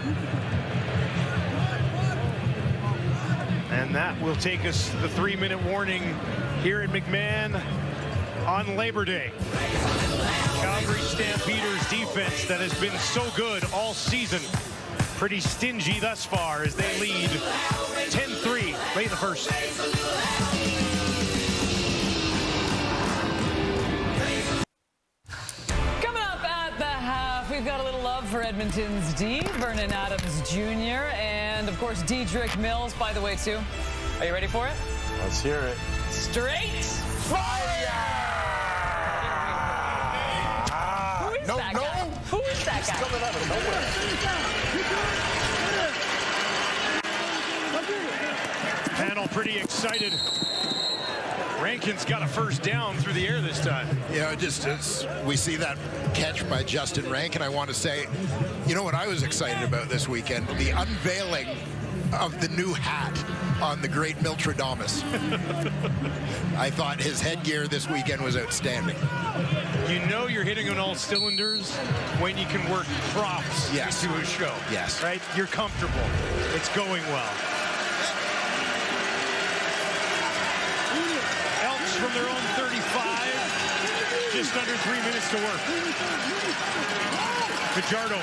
And that will take us to the 3-minute warning here at McMahon on Labor Day. Calgary Stampeders defense that has been so good all season. Pretty stingy thus far as they lead 10-3 late in the first. Coming up at the half, we've got a little love for Edmonton's D, Vernon Adams Jr., and of course Diedrich Mills, by the way, too. Are you ready for it? Let's hear it. Straight fire! Who is that guy? Who is that guy? Coming out of nowhere. Panel pretty excited. Rankin's got a first down through the air this time. Yeah, just as we see that catch by Justin Rankin, I want to say, you know what I was excited about this weekend? The unveiling of the new hat on the great Miltradamus. I thought his headgear this weekend was outstanding. You know you're hitting on all cylinders when you can work props Yes. into a show. Yes. Right? You're comfortable. It's going well. Elks from their own 35. Just under 3 minutes to work. Fajardo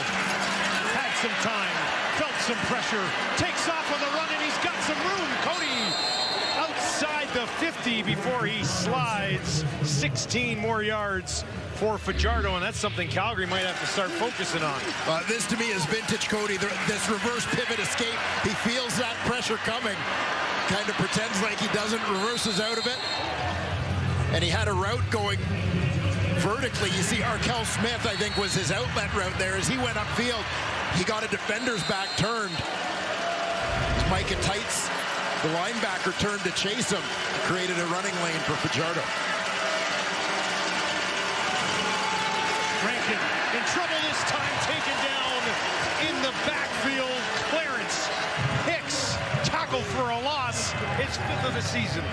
had some time, felt some pressure, takes off on the run, and he's got some room. Cody outside the 50 before he slides. 16 more yards for Fajardo, and that's something Calgary might have to start focusing on. This to me is vintage Cody. This reverse pivot escape. He feels that pressure coming. Kind of pretends like he doesn't, reverses out of it. And he had a route going vertically. You see Arkell Smith, I think, was his outlet route there. As he went upfield, he got a defender's back turned. Micah Tights, the linebacker, turned to chase him. Created a running lane for Fajardo. Rankin in trouble this time, taken down in the backfield. Clarence Hicks tackled for a loss. His 5th of the season.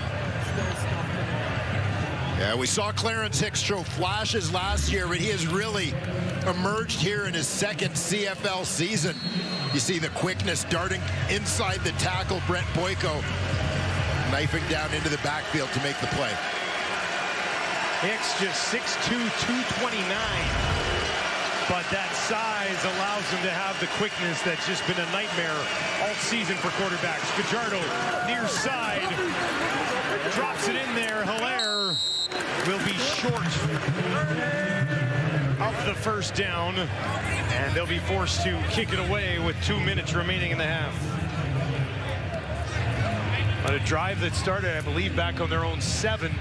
Yeah, we saw Clarence Hicks show flashes last year, but he has really emerged here in his 2nd CFL season. You see the quickness darting inside the tackle. Brent Boyko knifing down into the backfield to make the play. Hicks just 6'2", 229. But that size allows him to have the quickness that's just been a nightmare all season for quarterbacks. Fajardo near side, drops it in there. Hilaire will be short of the first down, and they'll be forced to kick it away with 2 minutes remaining in the half. On a drive that started, I believe, back on their own 7.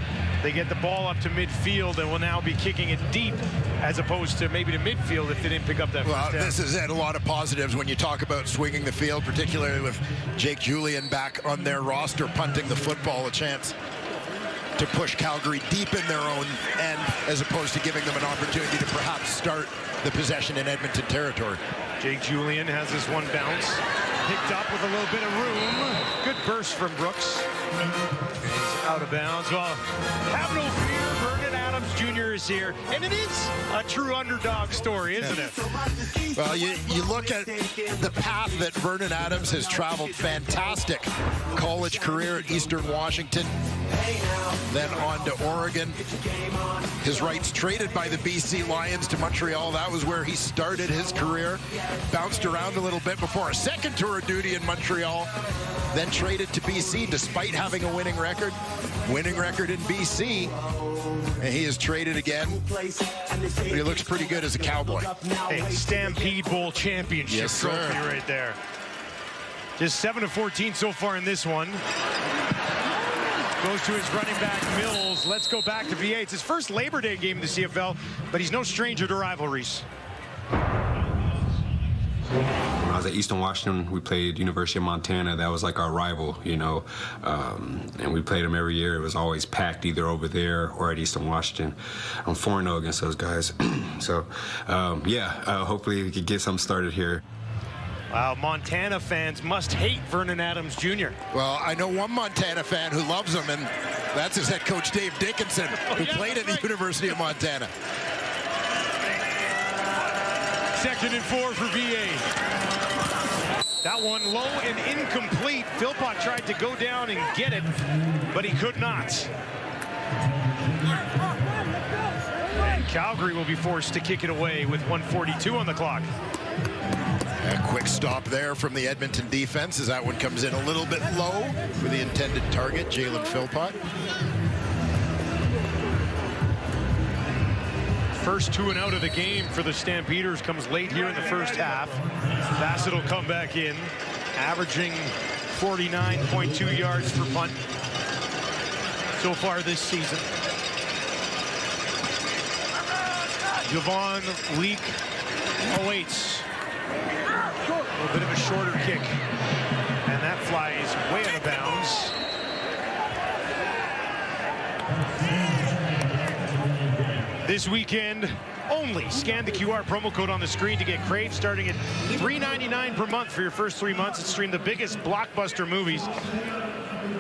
They get the ball up to midfield and will now be kicking it deep as opposed to maybe to midfield if they didn't pick up that first down. This is it. A lot of positives when you talk about swinging the field, particularly with Jake Julian back on their roster, punting the football, a chance to push Calgary deep in their own end as opposed to giving them an opportunity to perhaps start the possession in Edmonton territory. Jake Julian has his one bounce. Picked up with a little bit of room. Good burst from Brooks. He's out of bounds. Well, have no fear. Vernon Adams Jr. is here. And it is a true underdog story, isn't it? Well, you look at the path that Vernon Adams has traveled. Fantastic college career at Eastern Washington. then on to Oregon. His rights traded by the BC Lions to Montreal. That was where he started his career. Bounced around a little bit before a second tour of duty in Montreal. Then traded to BC despite having a winning record. Winning record in BC. And he is traded again. He looks pretty good as a Cowboy. Hey, Stampede Bowl championship Yes, trophy sir. right there. Just 7 of 14 so far in this one. Goes to his running back, Mills. Let's go back to VA. It's his first Labor Day game in the CFL, but he's no stranger to rivalries. When I was at Eastern Washington, we played University of Montana. That was like our rival, you know, and we played them every year. It was always packed either over there or at Eastern Washington. I'm 4-0 against those guys. So, hopefully we could get something started here. Wow, Montana fans must hate Vernon Adams Jr. Well, I know one Montana fan who loves him, and that's his head coach, Dave Dickinson, who played at the University of Montana. 2nd and 4 for VA. That one low and incomplete. Philpott tried to go down and get it, but he could not. And Calgary will be forced to kick it away with 1:42 on the clock. A quick stop there from the Edmonton defense as that one comes in a little bit low for the intended target, Jalen Philpott. First 2 and out of the game for the Stampeders comes late here in the first half. Bassett will come back in, averaging 49.2 yards per punt so far this season. Javon Leak awaits. A little bit of a shorter kick, and that flies way out of bounds. This weekend only. Scan the QR promo code on the screen to get Crave, starting at $3.99 per month for your first 3 months, and stream the biggest blockbuster movies,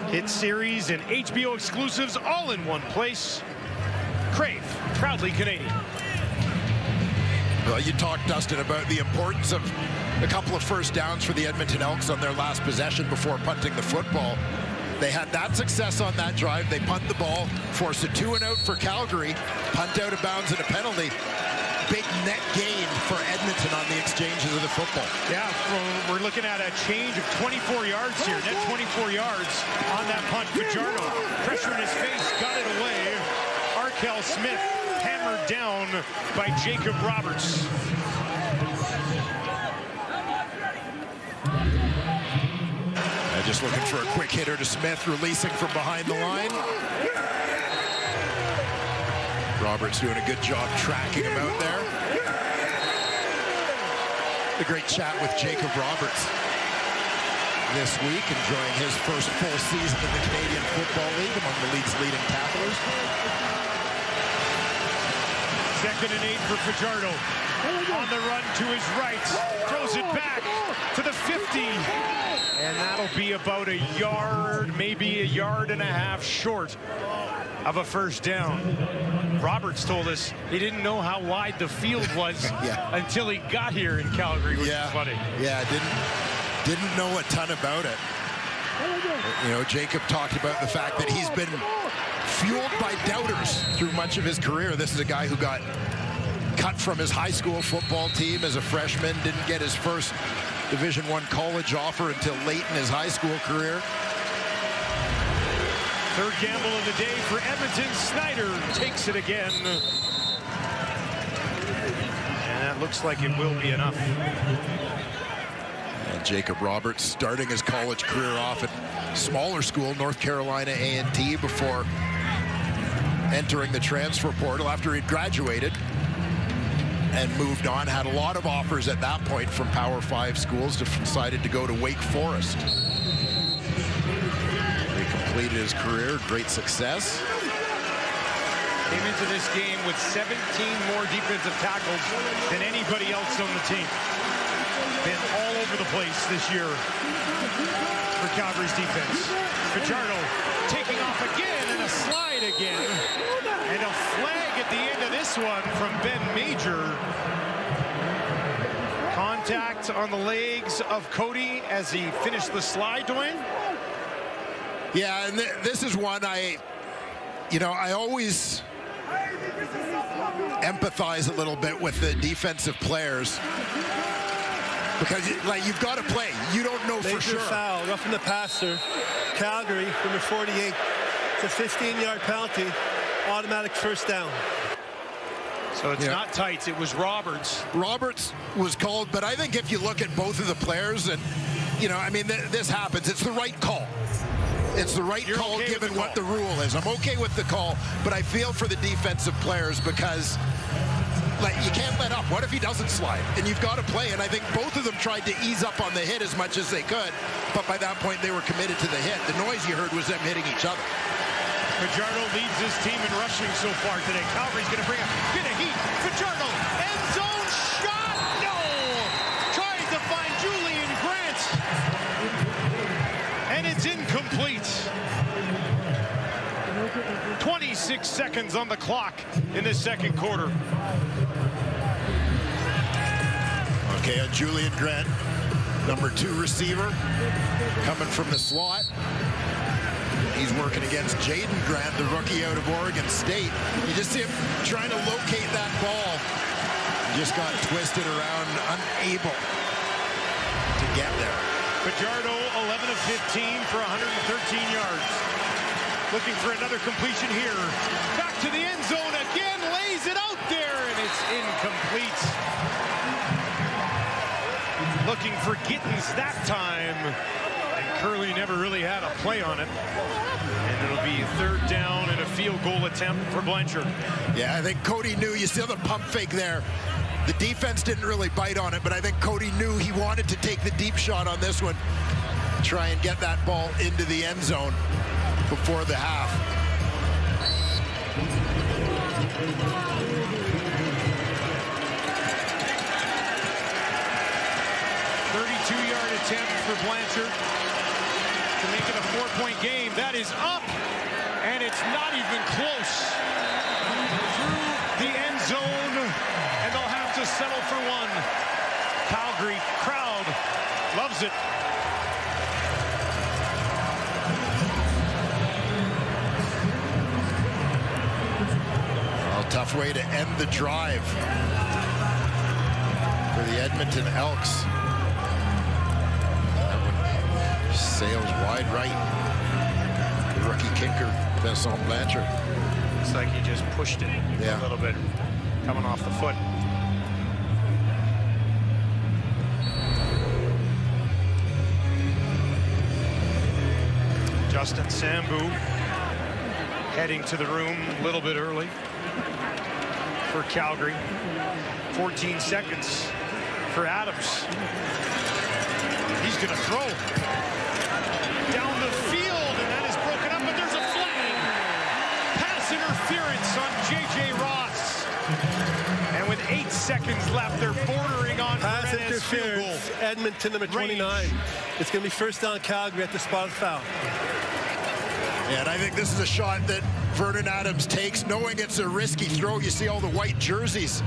hit series, and HBO exclusives all in one place. Crave, proudly Canadian. Well, you talked, Dustin, about the importance of a couple of first downs for the Edmonton Elks on their last possession before punting the football. They had that success on that drive. They punt the ball, force a 2 and out for Calgary, punt out of bounds and a penalty. Big net gain for Edmonton on the exchanges of the football. Yeah, we're looking at a change of 24 yards here. Net 24 yards on that punt. Fajardo, pressure in his face, got it away. Arkell Smith hammered down by Jacob Roberts. Just looking for a quick hitter to Smith, releasing from behind the line. Roberts doing a good job tracking him out there. A great chat with Jacob Roberts this week, enjoying his first full season in the Canadian Football League, among the league's leading tacklers. 2nd and 8 for Fajardo. On the run to his right. Throws it back to the 50. And that'll be about a yard, maybe a yard and a half short of a first down. Roberts told us he didn't know how wide the field was until he got here in Calgary, which is funny. Yeah, didn't know a ton about it. You know, Jacob talked about the fact that he's been fueled by doubters through much of his career. This is a guy who got cut from his high school football team as a freshman, didn't get his first Division I college offer until late in his high school career. Third gamble of the day for Edmonton. Snyder takes it again. And that looks like it will be enough. And Jacob Roberts starting his college career off at smaller school, North Carolina A&T, before entering the transfer portal after he'd graduated and moved on. Had a lot of offers at that point from Power 5 schools, decided to go to Wake Forest. He completed his career, great success. Came into this game with 17 more defensive tackles than anybody else on the team. Been all over the place this year for Calgary's defense. Fajardo taking off again and a slide again. And a flag at the end of this one from Ben Major. Contact on the legs of Cody as he finished the slide, Dwayne. Yeah, and this is one I always empathize a little bit with the defensive players because, you've got to play. You don't know for sure. Foul, roughing the passer. Calgary, number 48. It's a 15-yard penalty. Automatic first down. So it's not Tights, it was Roberts. Roberts was called, but I think if you look at both of the players, and, this happens. It's the right call. It's the right call given what the rule is. I'm okay with the call, but I feel for the defensive players because you can't let up. What if he doesn't slide? And you've got to play. And I think both of them tried to ease up on the hit as much as they could, but by that point they were committed to the hit. The noise you heard was them hitting each other. Fajardo leads his team in rushing so far today. Calgary's going to bring a bit of heat. Fajardo, end zone shot. No! Tries to find Julian Grant. And it's incomplete. 26 seconds on the clock in the second quarter. Okay, Julian Grant, number 2 receiver, coming from the slot. He's working against Jaden Grant, the rookie out of Oregon State. You just see him trying to locate that ball. Just got twisted around, unable to get there. Fajardo, 11 of 15 for 113 yards. Looking for another completion here. Back to the end zone again, lays it out there, and it's incomplete. Looking for Gittins that time. And Curley never really had a play on it. And it'll be 3rd down and a field goal attempt for Blanchard. Yeah, I think Cody knew. You see the pump fake there. The defense didn't really bite on it, but I think Cody knew he wanted to take the deep shot on this one. Try and get that ball into the end zone before the half. 32-yard attempt for Blanchard to make it a 4-point game. That is up, and it's not even close. Through the end zone, and they'll have to settle for one. Calgary crowd loves it. Tough way to end the drive for the Edmonton Elks. That one sails wide right. The rookie kicker, Vincent Blanchard. Looks like he just pushed it a little bit, coming off the foot. Justin Sambu heading to the room a little bit early for Calgary. 14 seconds for Adams. He's going to throw down the field, and that is broken up, but there's a flag. Pass interference on J.J. Ross. And with 8 seconds left, they're bordering on pass interference. Edmonton, number 29. Range. It's going to be 1st down Calgary at the spot of foul. Yeah, and I think this is a shot that Vernon Adams takes, knowing it's a risky throw. You see all the white jerseys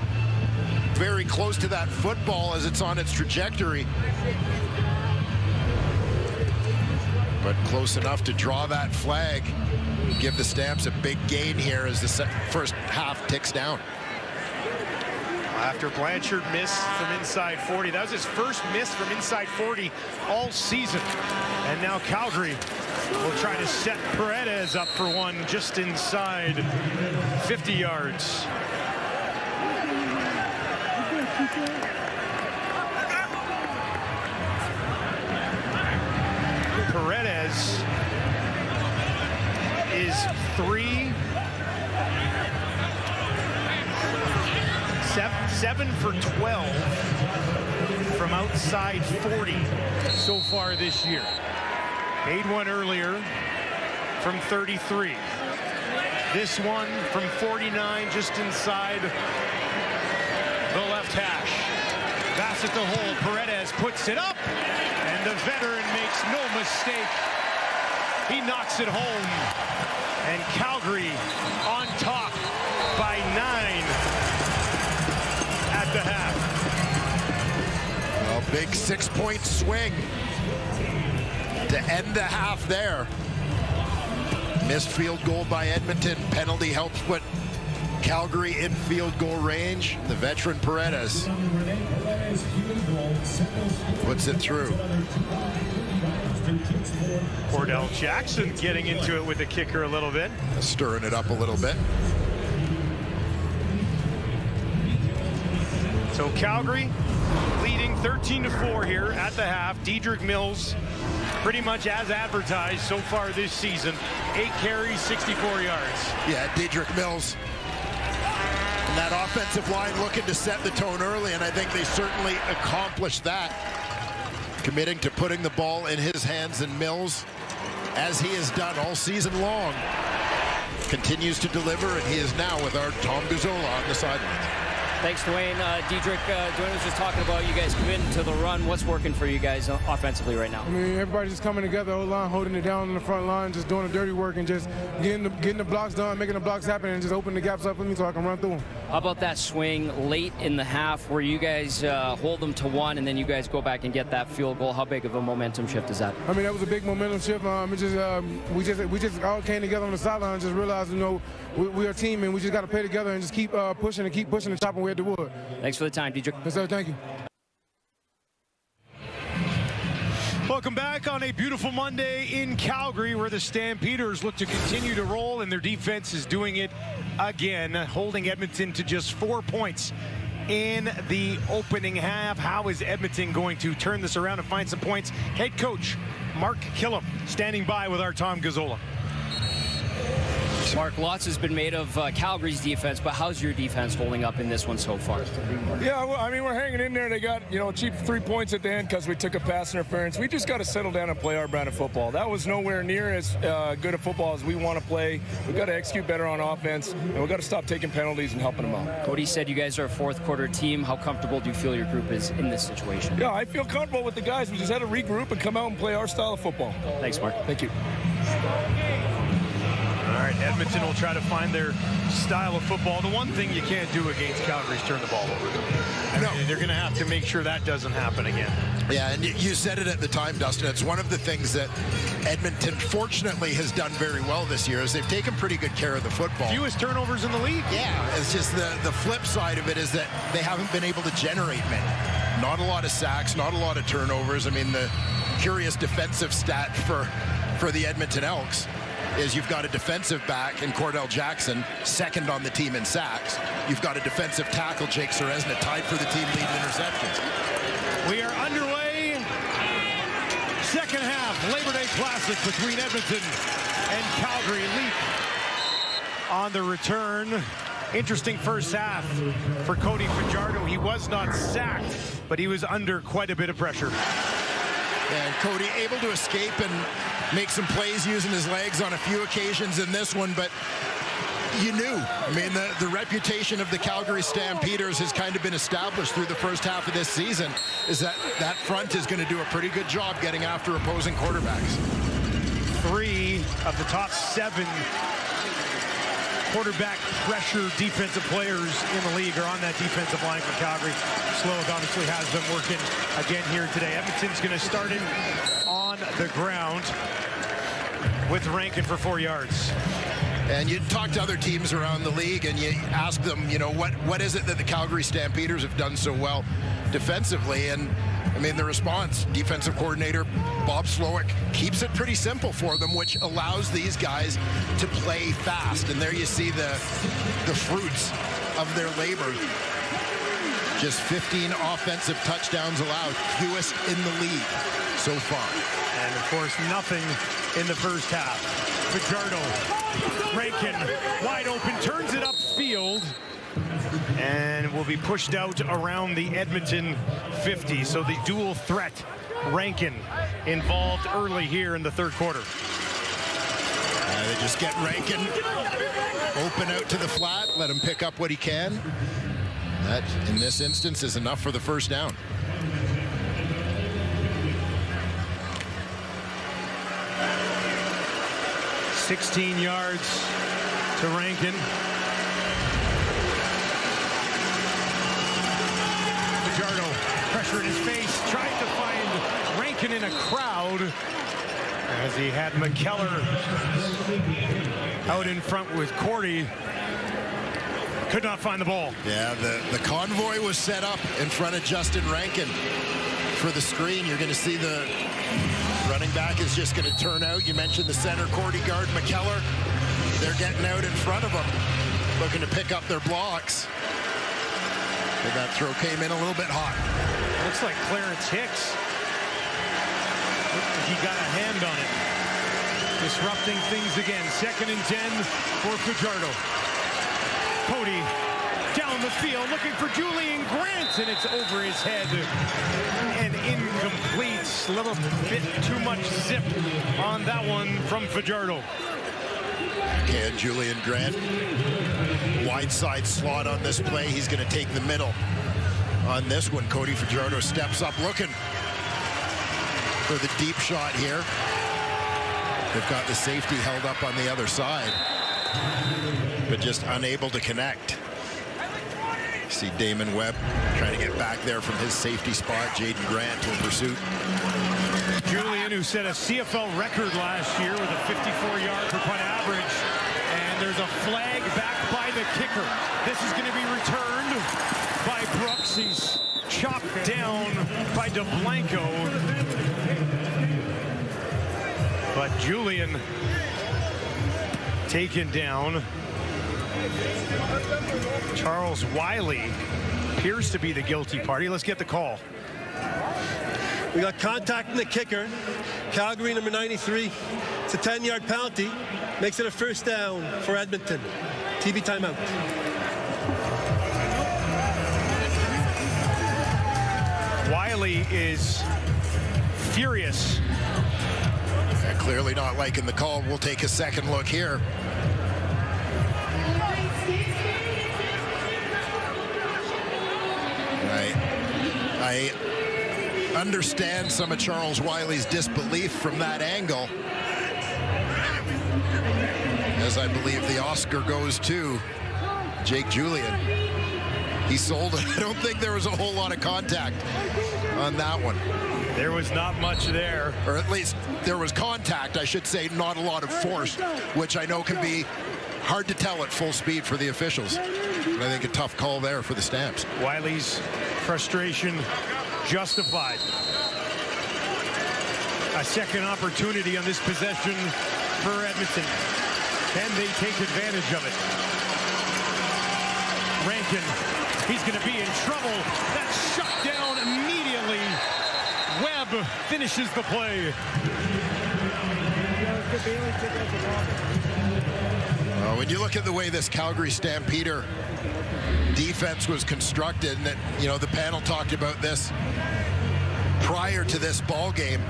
very close to that football as it's on its trajectory. But close enough to draw that flag. Give the Stamps a big gain here as the first half ticks down. After Blanchard missed from inside 40. That was his first miss from inside 40 all season. And now Calgary will try to set Paredes up for one just inside 50 yards. Paredes is 7 for 12 from outside 40 so far this year. Made one earlier from 33. This one from 49, just inside the left hash. Pass at the hole. Paredes puts it up, and the veteran makes no mistake. He knocks it home, and Calgary on top by 9 at the half. A big 6-point swing to end the half there. Missed field goal by Edmonton. Penalty helps put Calgary in field goal range. The veteran Paredes puts it through. Cordell Jackson getting into it with the kicker a little bit. Stirring it up a little bit. So Calgary leading 13-4 here at the half. Dedrick Mills pretty much as advertised so far this season. 8 carries, 64 yards. Yeah, Dedrick Mills. And that offensive line looking to set the tone early, and I think they certainly accomplished that. Committing to putting the ball in his hands, and Mills, as he has done all season long, continues to deliver, and he is now with our Tom Gazzola on the sidelines. Thanks, Dwayne. Dedrick, Dwayne was just talking about you guys committing to the run. What's working for you guys offensively right now? I mean, everybody's just coming together, O-line, holding it down on the front line, just doing the dirty work and just getting the blocks done, making the blocks happen, and just opening the gaps up for me so I can run through them. How about that swing late in the half where you guys hold them to 1 and then you guys go back and get that field goal? How big of a momentum shift is that? I mean, that was a big momentum shift. We just all came together on the sideline and just realized, we are a team and we just got to play together and just keep pushing and chopping away at the wood. Thanks for the time, Dedrick. Yes, sir. Thank you. Welcome back on a beautiful Monday in Calgary, where the Stampeders look to continue to roll, and their defense is doing it again, holding Edmonton to just 4 points in the opening half. How is Edmonton going to turn this around and find some points? Head coach Mark Killam standing by with our Tom Gazzola. Mark, lots has been made of Calgary's defense, but how's your defense holding up in this one so far? Yeah, well, I mean, we're hanging in there. They got, cheap 3 points at the end because we took a pass interference. We just got to settle down and play our brand of football. That was nowhere near as good a football as we want to play. We've got to execute better on offense, and we've got to stop taking penalties and helping them out. Cody said you guys are a fourth quarter team. How comfortable do you feel your group is in this situation? Yeah, I feel comfortable with the guys. We just had to regroup and come out and play our style of football. Thanks, Mark. Thank you. All right, Edmonton will try to find their style of football. The one thing you can't do against Calgary is turn the ball over. They're going to have to make sure that doesn't happen again. Yeah, and you said it at the time, Dustin. It's one of the things that Edmonton fortunately has done very well this year is they've taken pretty good care of the football. Fewest turnovers in the league. Yeah, it's just the flip side of it is that they haven't been able to generate many. Not a lot of sacks, not a lot of turnovers. I mean, the curious defensive stat for the Edmonton Elks is you've got a defensive back in Cordell Jackson, second on the team in sacks. You've got a defensive tackle, Jake Seresna, tied for the team lead in interceptions. We are underway. Second half, Labor Day Classic between Edmonton and Calgary. Leaf on the return. Interesting first half for Cody Fajardo. He was not sacked, but he was under quite a bit of pressure. And Cody able to escape and make some plays using his legs on a few occasions in this one, but you knew. I mean, the reputation of the Calgary Stampeders has kind of been established through the first half of this season, is that front is going to do a pretty good job getting after opposing quarterbacks. 3 of the top 7 quarterback pressure defensive players in the league are on that defensive line for Calgary. Slowick obviously has them working again here today. Edmonton's going to start it on the ground with Rankin for 4 yards. And you talk to other teams around the league and you ask them, what is it that the Calgary Stampeders have done so well defensively? And I mean, the response, defensive coordinator Bob Slowick keeps it pretty simple for them, which allows these guys to play fast. And there you see the fruits of their labor. Just 15 offensive touchdowns allowed, fewest in the league so far. And of course, nothing in the first half. Fajardo, Rankin, wide open, turns it upfield, and will be pushed out around the Edmonton 50. So the dual threat, Rankin, involved early here in the third quarter. They just get Rankin open out to the flat, let him pick up what he can. That, in this instance, is enough for the first down. $16 yards to Rankin. Fajardo, pressure in his face, tried to find Rankin in a crowd, As he had McKellar out in front with Cordy. Could not find the ball. Yeah, the convoy was set up in front of Justin Rankin for the screen. You're going to see the running back is just going to turn out. You mentioned the center, Cordy guard, McKellar. They're getting out in front of him, looking to pick up their blocks. And that throw came in a little bit hot. Looks like Clarence Hicks. He got a hand on it. Disrupting things again. 2nd and 10 for Fajardo. Cody down the field looking for Julian Grant, and it's over his head and incomplete. A little bit too much zip on that one from Fajardo. And Julian Grant, wide side slot on this play. He's going to take the middle on this one. Cody Fajardo steps up looking for the deep shot here. They've got the safety held up on the other side, but just unable to connect. See Damon Webb trying to get back there from his safety spot. Jaden Grant in pursuit. Julian, who set a CFL record last year with a 54-yard per punt average. And there's a flag back by the kicker. This is going to be returned by Brooks. He's chopped down by DeBlanco. But Julian taken down. Charles Wiley appears to be the guilty party. Let's get the call. We got contact in the kicker. Calgary, number 93. It's a 10-yard penalty. Makes it a first down for Edmonton. TV timeout. Wiley is furious. Clearly not liking the call. We'll take a second look here. I understand some of Charles Wiley's disbelief from that angle, as I believe the Oscar goes to Jake Julian. He sold it. I don't think there was a whole lot of contact on that one. There was not much there. Or at least there was contact, I should say, not a lot of force, which I know can be hard to tell at full speed for the officials. But I think a tough call there for the Stamps. Wiley's frustration justified. A second opportunity on this possession for Edmonton. Can they take advantage of it? Rankin, he's going to be in trouble. That's shut down immediately. Webb finishes the play. When you look at the way this Calgary Stampeder defense was constructed, and that, you know, the panel talked about this prior to this ball game.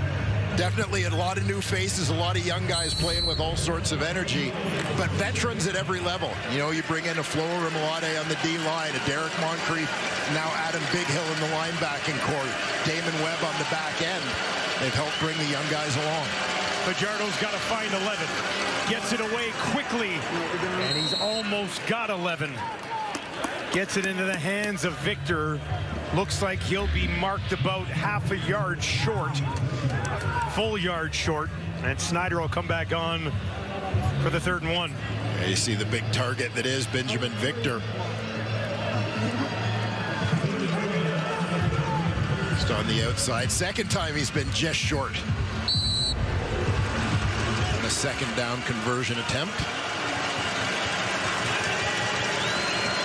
Definitely a lot of new faces, a lot of young guys playing with all sorts of energy, but veterans at every level. You know, you bring in a Flo Remolade on the D-line, a Derek Moncrief, now Adam Bighill in the linebacking core, Damon Webb on the back end. They've helped bring the young guys along. Fajardo's got to find 11. Gets it away quickly, and he's almost got 11. Gets it into the hands of Victor. Looks like he'll be marked about half a yard short. Full yard short. And Snyder will come back on for the 3rd and 1. Yeah, you see the big target that is Benjamin Victor. Just on the outside. Second time he's been just short. And a second down conversion attempt.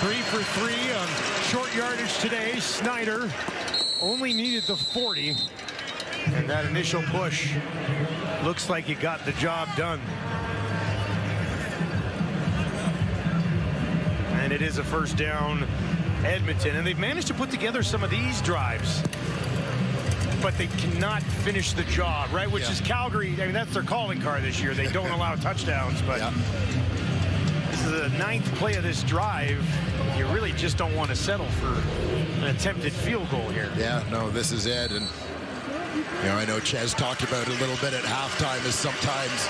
3 for 3 on short yardage today. Snyder only needed the 40. And that initial push looks like he got the job done. And it is a first down, Edmonton. And they've managed to put together some of these drives, but they cannot finish the job, right? Which is Calgary. I mean, that's their calling card this year. They don't allow touchdowns, but this is the 9th play of this drive. You really just don't want to settle for an attempted field goal here. Yeah, no, this is it. And, you know, I know Ches talked about it a little bit at halftime, is sometimes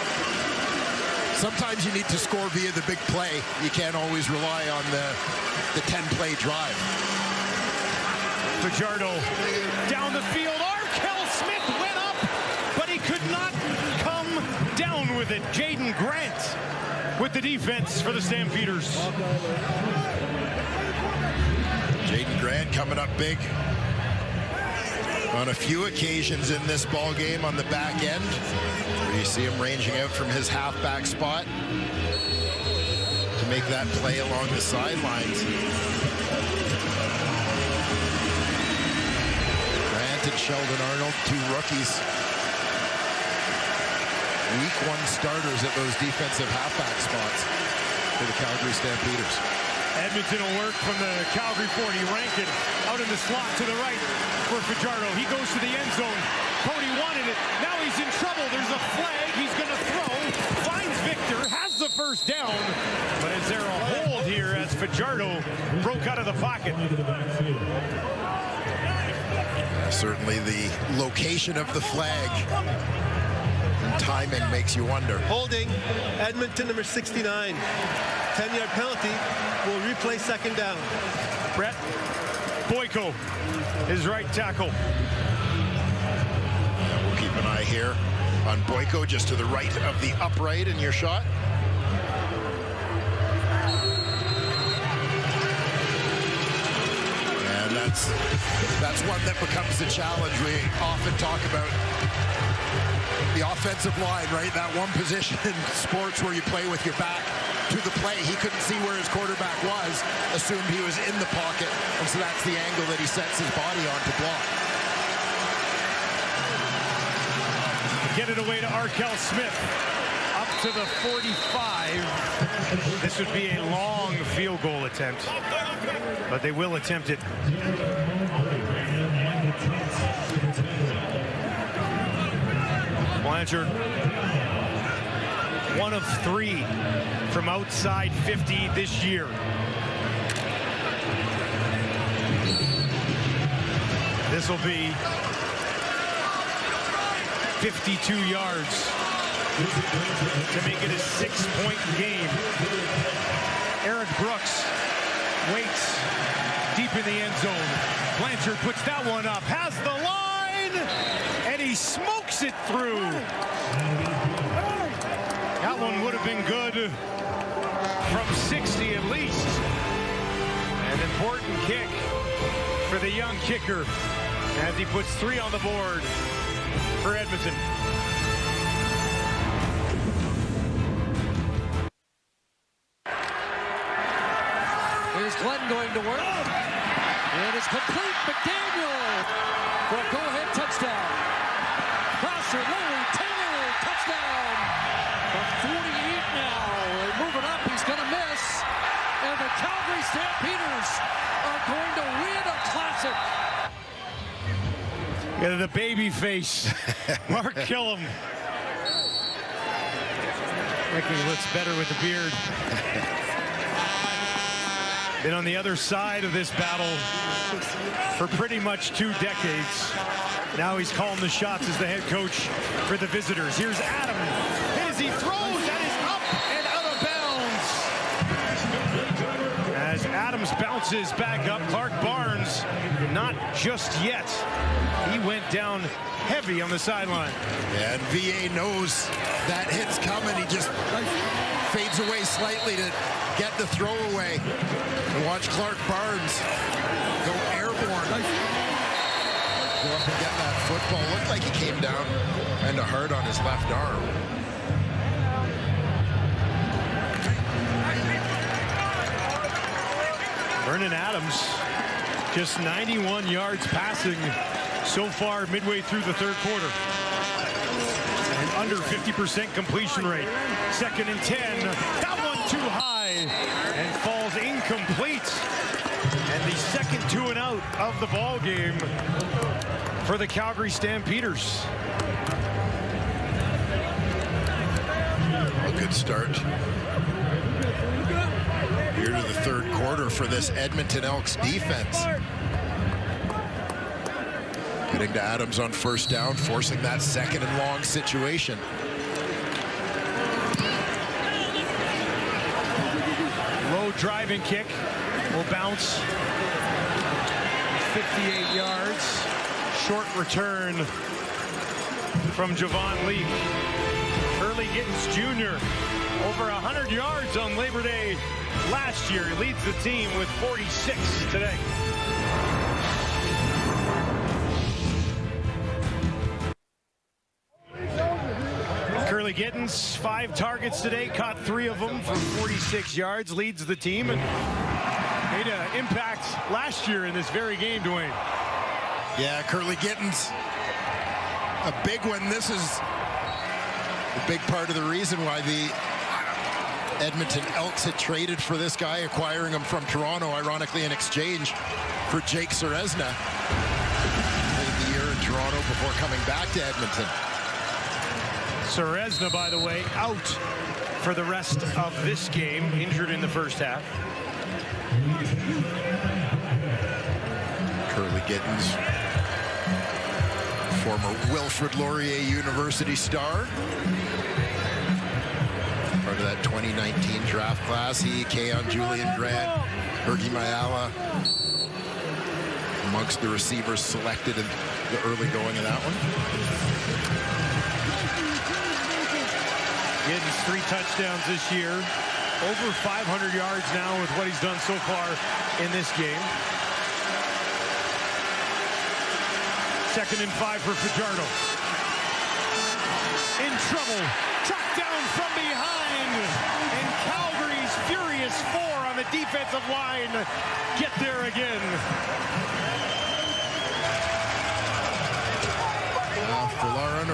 you need to score via the big play. You can't always rely on the 10-play drive. Fajardo down the field. Arkell Smith went up, but he could not come Jaden Grant with the defense for the Stampeders. Jaden Grant coming up big on a few occasions in this ball game on the back end. You see him ranging out from his halfback spot to make that play along the sidelines. Grant and Sheldon Arnold, two rookies. Week 1 starters at those defensive halfback spots for the Calgary Stampeders. Edmonton will work from the Calgary 40. Rankin out in the slot to the right for Fajardo. He goes to the end zone. Cody wanted it. Now he's in trouble. There's a flag. He's going to throw. Finds Victor. Has the first down. But is there a hold here as Fajardo broke out of the pocket? Certainly the location of the flag and timing makes you wonder. Holding Edmonton number 69. 10-yard penalty. Will replay second down. Brett Boyko, his right tackle. And we'll keep an eye here on Boyko just to the right of the upright in your shot. And that's one that becomes the challenge. We often talk about the offensive line, right? That one position in sports where you play with your back to the play. He couldn't see where his quarterback was, assumed he was in the pocket, and so that's the angle that he sets his body on to block. Get it away to Arkell Smith. Up to the 45. This would be a long field goal attempt, but they will attempt it. Blanchard, 1 of 3 from outside 50 this year. This will be 52 yards to make it a 6-point game. Eric Brooks waits deep in the end zone. Blanchard puts that one up, has the line, and he smokes it through. That one would have been good from 60 at least. An important kick for the young kicker as he puts 3 on the board for Edmonton. Here's Glenn going to work. It is complete. McDaniel for a go-ahead touchdown. Crosser, Larry Taylor, touchdown. From 48 now. They're moving up. He's going to miss. And the Calgary Stampeders are going to win a classic. Get the baby face. Mark Killam. I think he looks better with the beard. Been on the other side of this battle for pretty much 2 decades. Now he's calling the shots as the head coach for the visitors. Here's Adam. As he throws, that is up and out of bounds. As Adams bounces back up, Clark Barnes, not just yet. He went down heavy on the sideline. And VA knows that hit's coming. He just fades away slightly to get the throw away. And watch Clark Barnes go airborne. Go up and get that football. Looked like he came down kind of hard on his left arm. Vernon Adams, just 91 yards passing so far midway through the third quarter. And under 50% completion rate. 2nd and 10. That one too high and falls incomplete. And the second 2 and out of the ball game for the Calgary Stampeders. A good start here to the third quarter for this Edmonton Elks defense. Getting to Adams on first down, forcing that 2nd and long situation. Low driving kick will bounce 58 yards. Short return from Javon Leake. Curly Gittens Jr. over 100 yards on Labor Day last year. He leads the team with 46 today. Curly Gittens, 5 targets today, caught 3 of them for 46 yards, leads the team, and made an impact last year in this very game, Dwayne. Yeah, Curly Gittens, a big one. This is a big part of the reason why the Edmonton Elks had traded for this guy, acquiring him from Toronto, ironically in exchange for Jake Serezna. Played the year in Toronto before coming back to Edmonton. Serezna, by the way, out for the rest of this game, injured in the first half. Curly Gittens, former Wilfrid Laurier University star. Part of that 2019 draft class. He, Keon, Julian Grant, Bergie Mayala, amongst the receivers selected in the early going of that one. Gittens 3 touchdowns this year. Over 500 yards now with what he's done so far in this game. 2nd and 5 for Fajardo. In trouble. Tracked down from behind. And Calgary's furious 4 on the defensive line get there again. Fulara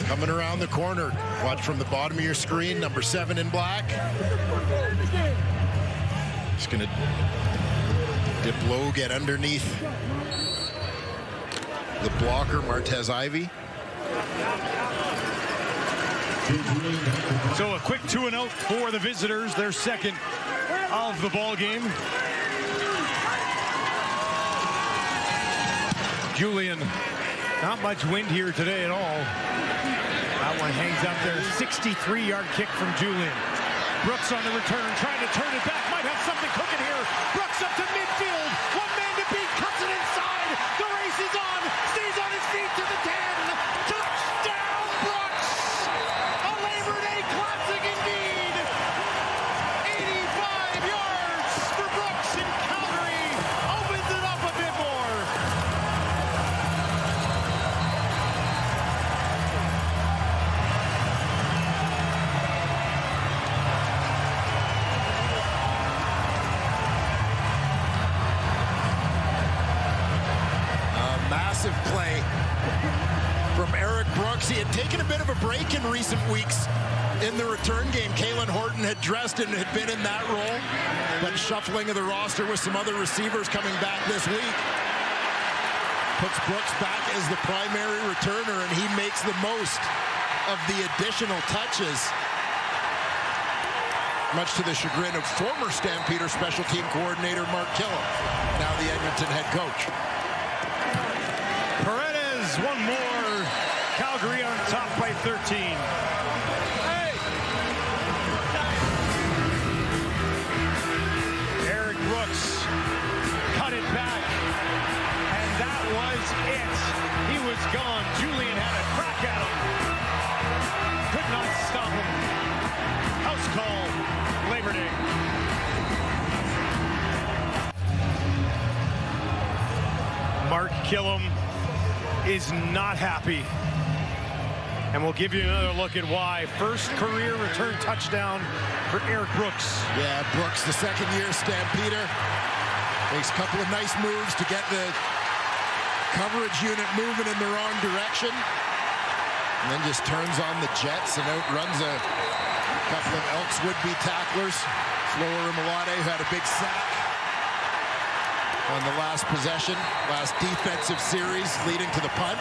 coming around the corner. Watch from the bottom of your screen, number 7 in black. Just gonna dip low, get underneath the blocker, Martez Ivy. So a quick 2-0 for the visitors, their 2nd of the ball game. Julian, not much wind here today at all. That one hangs out there. 63-yard kick from Julian. Brooks on the return, trying to turn it back. Might have something cooking here. Brooks up to midfield. 1 man to beat, cuts it inside. The race is on. Stays on his feet to the 10. Touchdown, Brooks! A Labor Day classic indeed. 85 yards for Brooks, and Calgary opens it up a bit more. Massive play from Eric Brooks. He had taken a bit of a break in recent weeks in the return game. Kalen Horton had dressed and had been in that role, but shuffling of the roster with some other receivers coming back this week puts Brooks back as the primary returner, and he makes the most of the additional touches, much to the chagrin of former Stampeder special team coordinator Mark Killam, now the Edmonton head coach. Paredes, one more. Calgary on top by 13. Eric Brooks cut it back, and that was it. He was gone. Julian had a crack at him. Could not stop him. House call, Labor Day. Mark Killam is not happy. And we'll give you another look at why. First career return touchdown for Eric Brooks. Yeah, Brooks, the 2nd-year Stampeder, makes a couple of nice moves to get the coverage unit moving in the wrong direction, and then just turns on the jets and outruns a couple of Elks would-be tacklers. Flower Malade, who had a big sack on the last possession, last defensive series leading to the punt.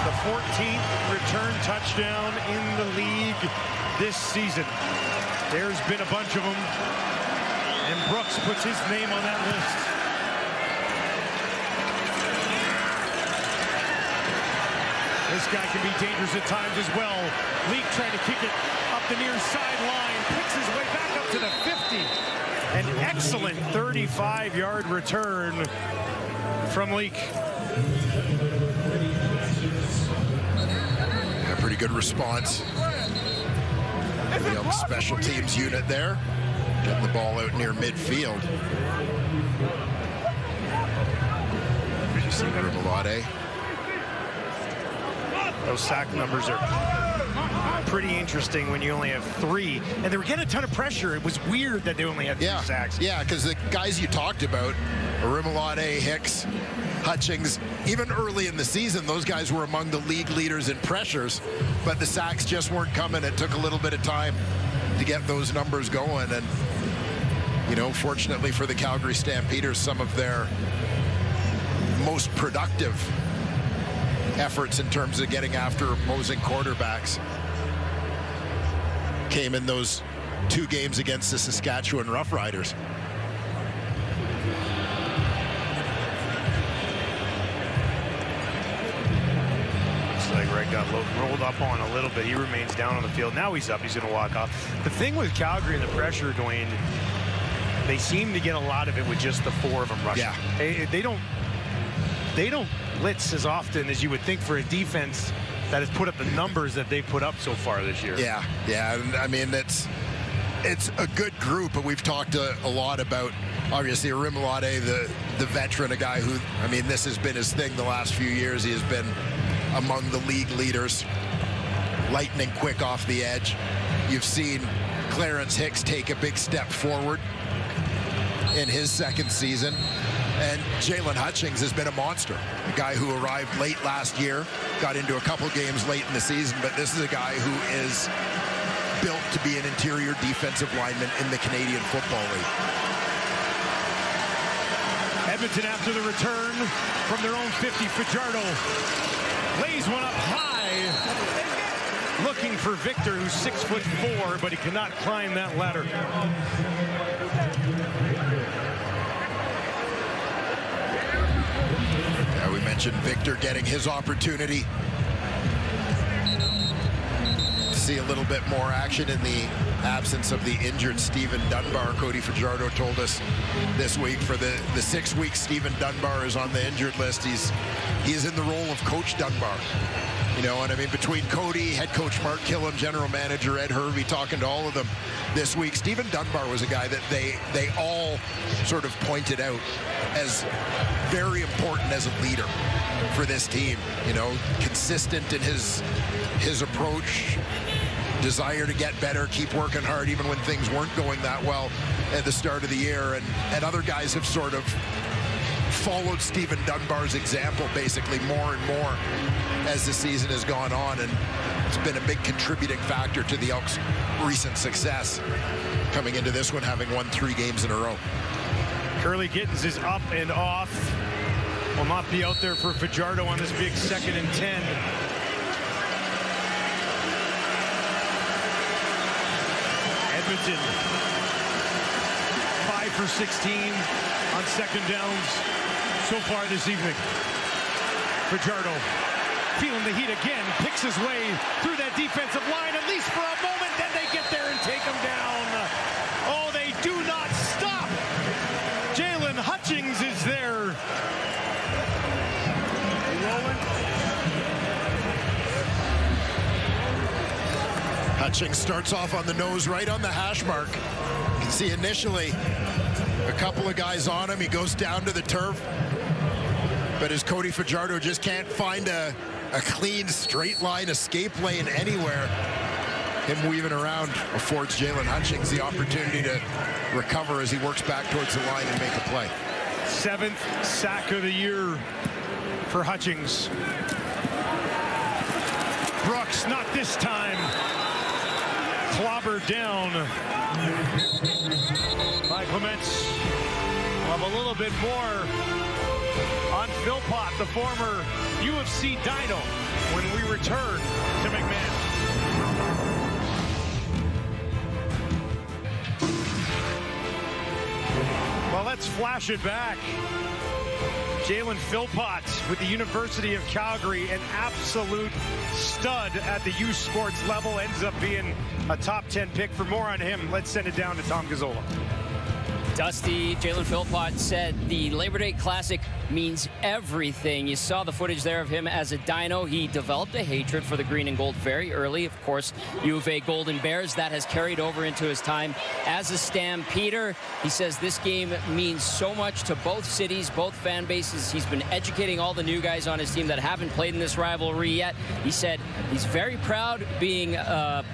The 14th return touchdown in the league this season. There's been a bunch of them, and Brooks puts his name on that list. This guy can be dangerous at times as well. Leak trying to kick it up the near sideline, picks his way back up to the 50. An excellent 35-yard return from Leak. A pretty good response. The Elks special teams unit there. Getting the ball out near midfield. You see Rimolade. Those sack numbers are pretty interesting when you only have 3. And they were getting a ton of pressure. It was weird that they only had 3 sacks. Yeah, because the guys you talked about, Rimolade, Hicks, Hutchings, even early in the season, those guys were among the league leaders in pressures, but the sacks just weren't coming. It took a little bit of time to get those numbers going. And, you know, fortunately for the Calgary Stampeders, some of their most productive efforts in terms of getting after opposing quarterbacks came in those 2 games against the Saskatchewan Roughriders. Like Red got rolled up on a little bit. He remains down on the field. Now he's up. He's going to walk off. The thing with Calgary and the pressure, Dwayne, they seem to get a lot of it with just the 4 of them rushing. Yeah. They don't blitz as often as you would think for a defense that has put up the numbers that they've put up so far this year. Yeah. And I mean, it's a good group, but we've talked a lot about, obviously, Rimolade, the veteran, a guy who, I mean, this has been his thing the last few years. He has been among the league leaders, lightning quick off the edge. You've seen Clarence Hicks take a big step forward in his 2nd season. And Jalen Hutchings has been a monster, a guy who arrived late last year, got into a couple games late in the season, but this is a guy who is built to be an interior defensive lineman in the Canadian Football League. Edmonton, after the return from their own 50, Fajardo lays one up high, looking for Victor, who's 6'4", but he cannot climb that ladder. Yeah, we mentioned Victor getting his opportunity to see a little bit more action in the absence of the injured Stephen Dunbar. Cody Fajardo told us this week for the 6 weeks Stephen Dunbar is on the injured list. He is in the role of Coach Dunbar. You know, and I mean, between Cody, head coach Mark Killam, general manager Ed Hervey, talking to all of them this week, Stephen Dunbar was a guy that they all sort of pointed out as very important as a leader for this team. You know, consistent in his approach, desire to get better, keep working hard even when things weren't going that well at the start of the year. And other guys have sort of followed Stephen Dunbar's example basically more and more as the season has gone on, and it's been a big contributing factor to the Elks' recent success coming into this one, having won 3 games in a row. Curly Gittins is up and off. Will not be out there for Fajardo on this big 2nd and 10. Edmonton 5 for 16 on 2nd downs so far this evening. Fajardo feeling the heat again, picks his way through that defensive line, at least for a moment, then they get there and take him down. Oh, they do not stop. Jalen Hutchings is there. Hutchings starts off on the nose, right on the hash mark. You can see initially a couple of guys on him. He goes down to the turf, but as Cody Fajardo just can't find a clean straight line escape lane anywhere, him weaving around affords Jalen Hutchings the opportunity to recover as he works back towards the line and make a play. 7th sack of the year for Hutchings. Brooks, not this time. Clobbered down by Clements. We'll have a little bit more on Philpott, the former UFC Dino, when we return to McMahon. Well, let's flash it back. Jalen Philpott with the University of Calgary, an absolute stud at the youth sports level, ends up being a top 10 pick. For more on him, let's send it down to Tom Gazzola. Dusty, Jalen Philpott said the Labor Day Classic means everything. You saw the footage there of him as a Dino. He developed a hatred for the green and gold very early. Of course, U of A Golden Bears, that has carried over into his time as a Stampeder. He says this game means so much to both cities, both fan bases. He's been educating all the new guys on his team that haven't played in this rivalry yet. He said he's very proud being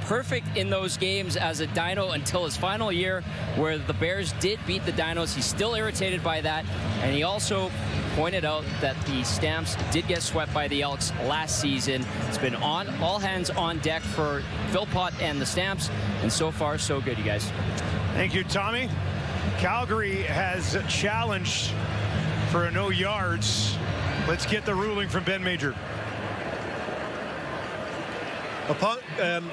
perfect in those games as a Dino until his final year where the Bears did beat the Dinos. He's still irritated by that, and he also pointed out that the Stamps did get swept by the Elks last season. It's been on all hands on deck for Philpott and the Stamps, and so far so good, you guys. Thank you, Tommy. Calgary has challenged for a no yards. Let's get the ruling from Ben Major.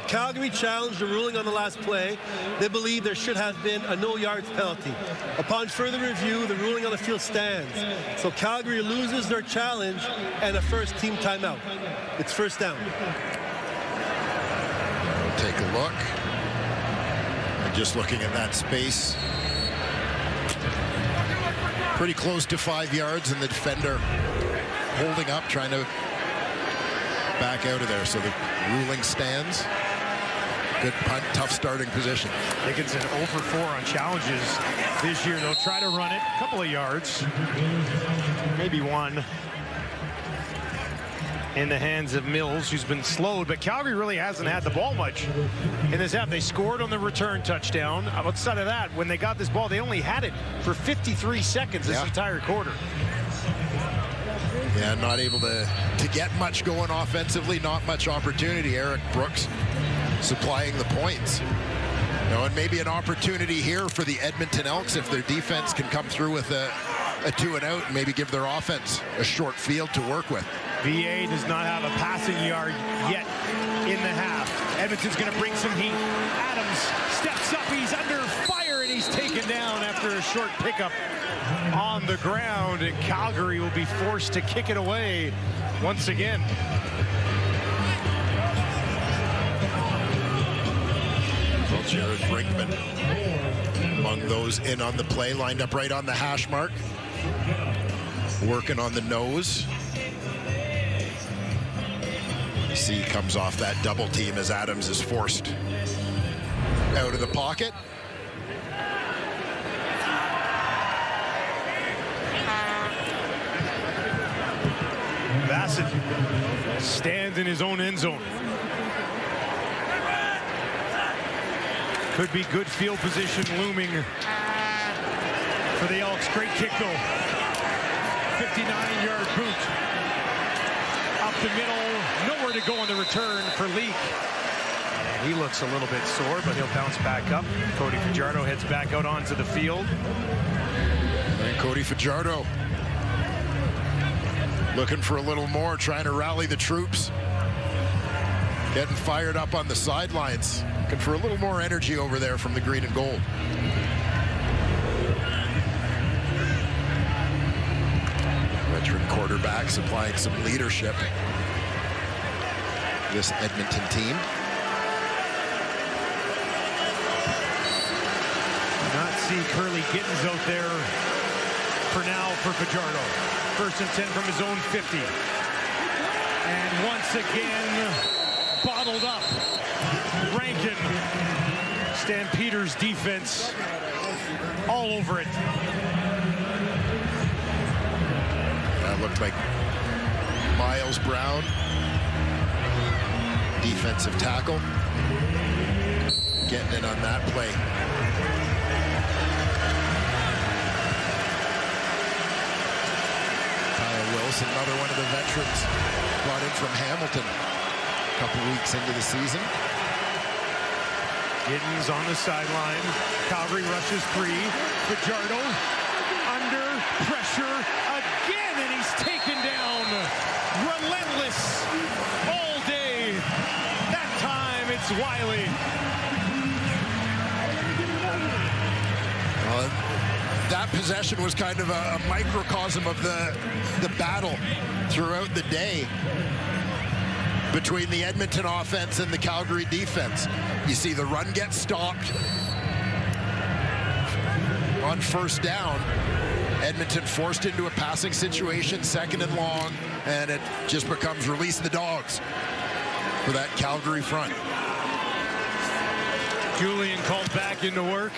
Calgary challenged the ruling on the last play. They believe there should have been a no yards penalty. Upon further review, the ruling on the field stands. So Calgary loses their challenge and a first team timeout. It's first down. We'll take a look. And just looking at that space. Pretty close to 5 yards, and the defender holding up, trying to back out of there. So the ruling stands. Good punt, tough starting position. Dickinson 0 for 4 on challenges this year. They'll try to run it a couple of yards, maybe one, in the hands of Mills, who's been slowed, but Calgary really hasn't had the ball much in this half. They scored on the return touchdown. Outside of that, when they got this ball, they only had it for 53 seconds this entire quarter. Yeah, not able to get much going offensively, not much opportunity. Eric Brooks supplying the points. You know, and maybe an opportunity here for the Edmonton Elks if their defense can come through with a 2 and out and maybe give their offense a short field to work with. VA does not have a passing yard yet in the half. Edmonton's going to bring some heat. Adams steps up. He's under fire, and he's taken down after a short pickup on the ground, and Calgary will be forced to kick it away once again. Well, Jared Brinkman among those in on the play, lined up right on the hash mark, working on the nose. C comes off that double team as Adams is forced out of the pocket. Bassett stands in his own end zone. Could be good field position looming for the Elks. Great kick though. 59-yard boot. Up the middle, nowhere to go on the return for Leak. And he looks a little bit sore, but he'll bounce back up. Cody Fajardo heads back out onto the field. And Cody Fajardo looking for a little more, trying to rally the troops. Getting fired up on the sidelines. Looking for a little more energy over there from the green and gold. Veteran quarterback supplying some leadership. This Edmonton team. Not see Curly Gittins out there for now for Fajardo. 1st and 10 from his own 50. And once again, bottled up. Rankin. Stampeders defense all over it. That looked like Miles Brown, defensive tackle, getting in on that play. Wilson, another one of the veterans brought in from Hamilton a couple weeks into the season. Giddens on the sideline. Calgary rushes 3. Fajardo under pressure again, and he's taken down. Relentless all day. That time it's Wiley. That possession was kind of a microcosm of the battle throughout the day between the Edmonton offense and the Calgary defense. You see the run get stopped on 1st down, Edmonton forced into a passing situation, 2nd and long, and it just becomes release the dogs for that Calgary front. Julian called back into work.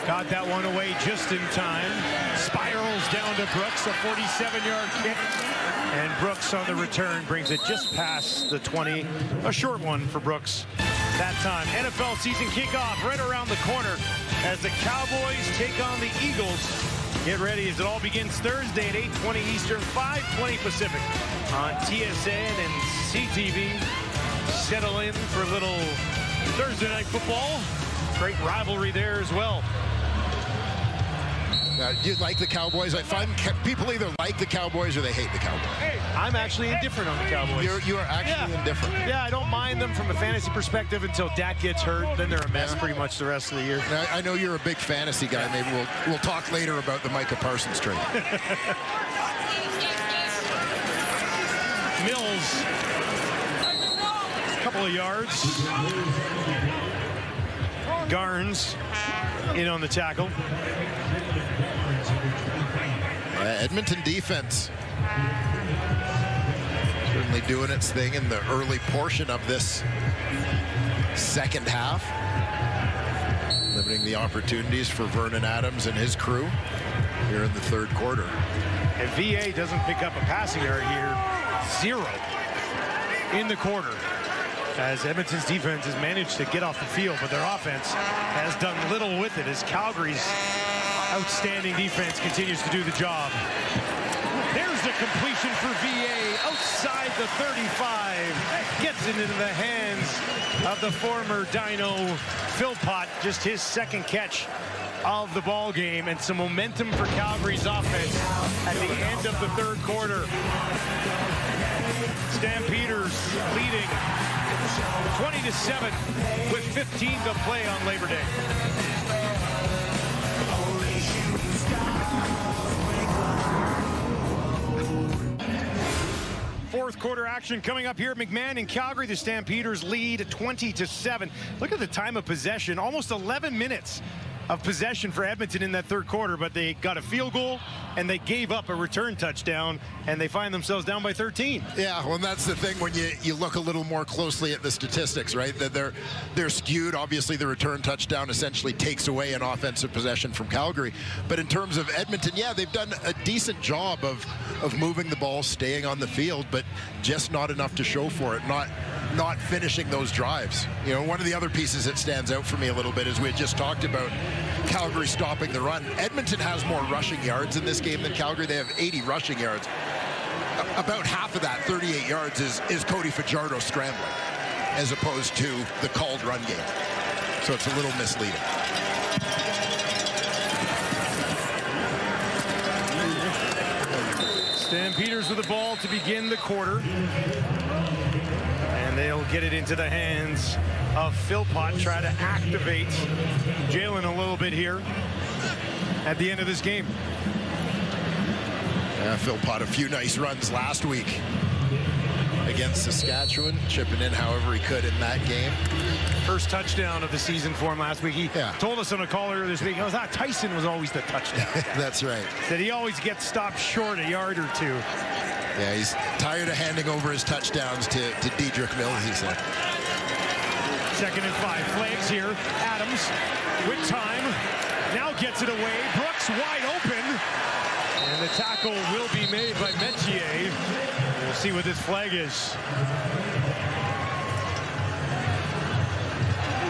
Got that one away just in time. Spirals down to Brooks, a 47-yard kick. And Brooks on the return brings it just past the 20. A short one for Brooks that time. NFL season kickoff right around the corner as the Cowboys take on the Eagles. Get ready as it all begins Thursday at 8:20 Eastern, 5:20 Pacific on TSN and CTV. Settle in for a little Thursday night football. Great rivalry there as well. Do you like the Cowboys? I find people either like the Cowboys or they hate the Cowboys. I'm actually indifferent on the Cowboys. You are actually indifferent. Yeah, I don't mind them from a fantasy perspective until Dak gets hurt. Then they're a mess pretty much the rest of the year. Now, I know you're a big fantasy guy. Maybe we'll talk later about the Micah Parsons trade. Mills, a couple of yards. Garnes in on the tackle. Edmonton defense certainly doing its thing in the early portion of this second half, limiting the opportunities for Vernon Adams and his crew here in the third quarter. And VA doesn't pick up a passing yard here. 0 in the quarter, as Edmonton's defense has managed to get off the field, but their offense has done little with it as Calgary's outstanding defense continues to do the job. There's the completion for VA outside the 35. Gets it into the hands of the former Dino Philpott. Just his second catch of the ball game, and some momentum for Calgary's offense at the end of the third quarter. Stampeders leading 20-7 with 15 to play on Labor Day. Fourth quarter action coming up here at McMahon in Calgary. The Stampeders lead 20-7. Look at the time of possession, almost 11 minutes of possession for Edmonton in that third quarter, but they got a field goal and they gave up a return touchdown, and they find themselves down by 13. Yeah, well, that's the thing when you look a little more closely at the statistics, right? That they're skewed. Obviously, the return touchdown essentially takes away an offensive possession from Calgary. But in terms of Edmonton, yeah, they've done a decent job of moving the ball, staying on the field, but just not enough to show for it. Not finishing those drives. You know, one of the other pieces that stands out for me a little bit is we had just talked about Calgary stopping the run. Edmonton has more rushing yards in this game than Calgary. They have 80 rushing yards. About half of that, 38 yards, is Cody Fajardo scrambling, as opposed to the called run game. So it's a little misleading. Stampeders with the ball to begin the quarter. And they'll get it into the hands of Philpott. Try to activate Jalen a little bit here at the end of this game. Yeah, Philpott, a few nice runs last week against Saskatchewan, chipping in however he could in that game. First touchdown of the season for him last week. He told us on a call earlier this week, Tyson was always the touchdown guy. That's right. That he always gets stopped short a yard or two. Yeah, he's tired of handing over his touchdowns to Dedrick Mills, he said. 2nd and 5. Flags here. Adams with time. Now gets it away. Brooks wide open. And the tackle will be made by Metier. We'll see what this flag is.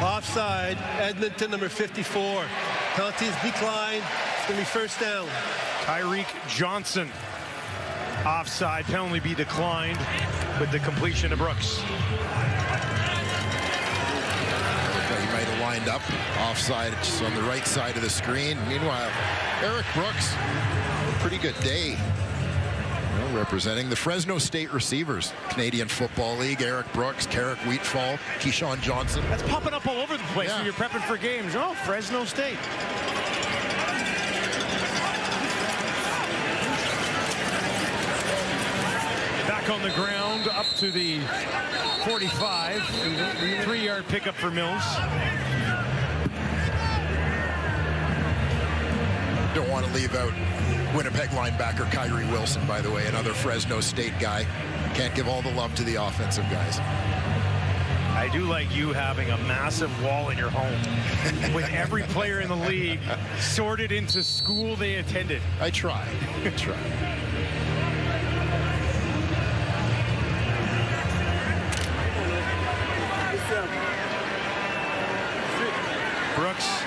Offside, Edmonton, number 54. Penalty is declined. It's going to be first down. Tyreek Johnson. Offside, penalty be declined with the completion to Brooks. He might have lined up offside just on the right side of the screen. Meanwhile, Eric Brooks, a pretty good day. Representing the Fresno State receivers, Canadian Football League. Eric Brooks, Carrick Wheatfall, Keyshawn Johnson. That's popping up all over the place when you're prepping for games. Oh, Fresno State. Back on the ground, up to the 45. 3-yard pickup for Mills. Don't want to leave out Winnipeg linebacker Kyrie Wilson, by the way, another Fresno State guy. Can't give all the love to the offensive guys. I do like you having a massive wall in your home with every player in the league sorted into school they attended. I try. I try. Brooks,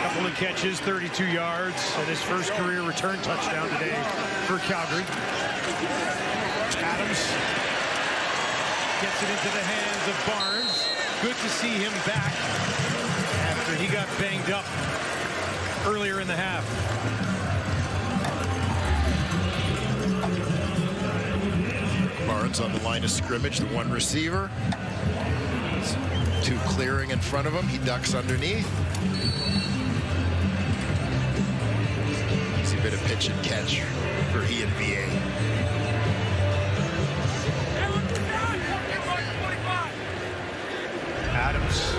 couple of catches, 32 yards, and his first career return touchdown today for Calgary. Adams gets it into the hands of Barnes. Good to see him back after he got banged up earlier in the half. Barnes on the line of scrimmage, the one receiver. Two clearing in front of him. He ducks underneath. It's a bit of pitch and catch for he and VA. Adams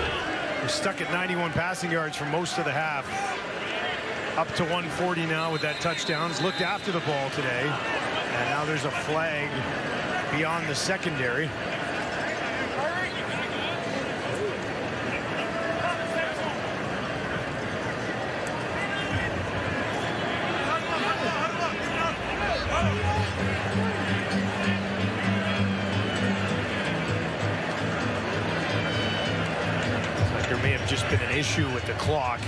was stuck at 91 passing yards for most of the half. Up to 140 now with that touchdown. He's looked after the ball today. And now there's a flag beyond the secondary. Just been an issue with the clock.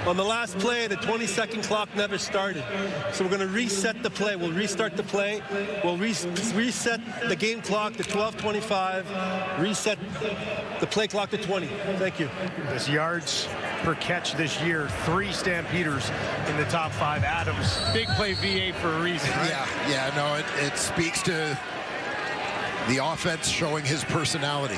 On the last play, the 20-second clock never started. So we're going to reset the play. We'll restart the play. We'll reset the game clock to 12:25. Reset the play clock to 20. Thank you. His yards per catch this year, 3 Stampeders in the top 5. Adams, big play VA for a reason, right? Yeah, no, it speaks to the offense showing his personality.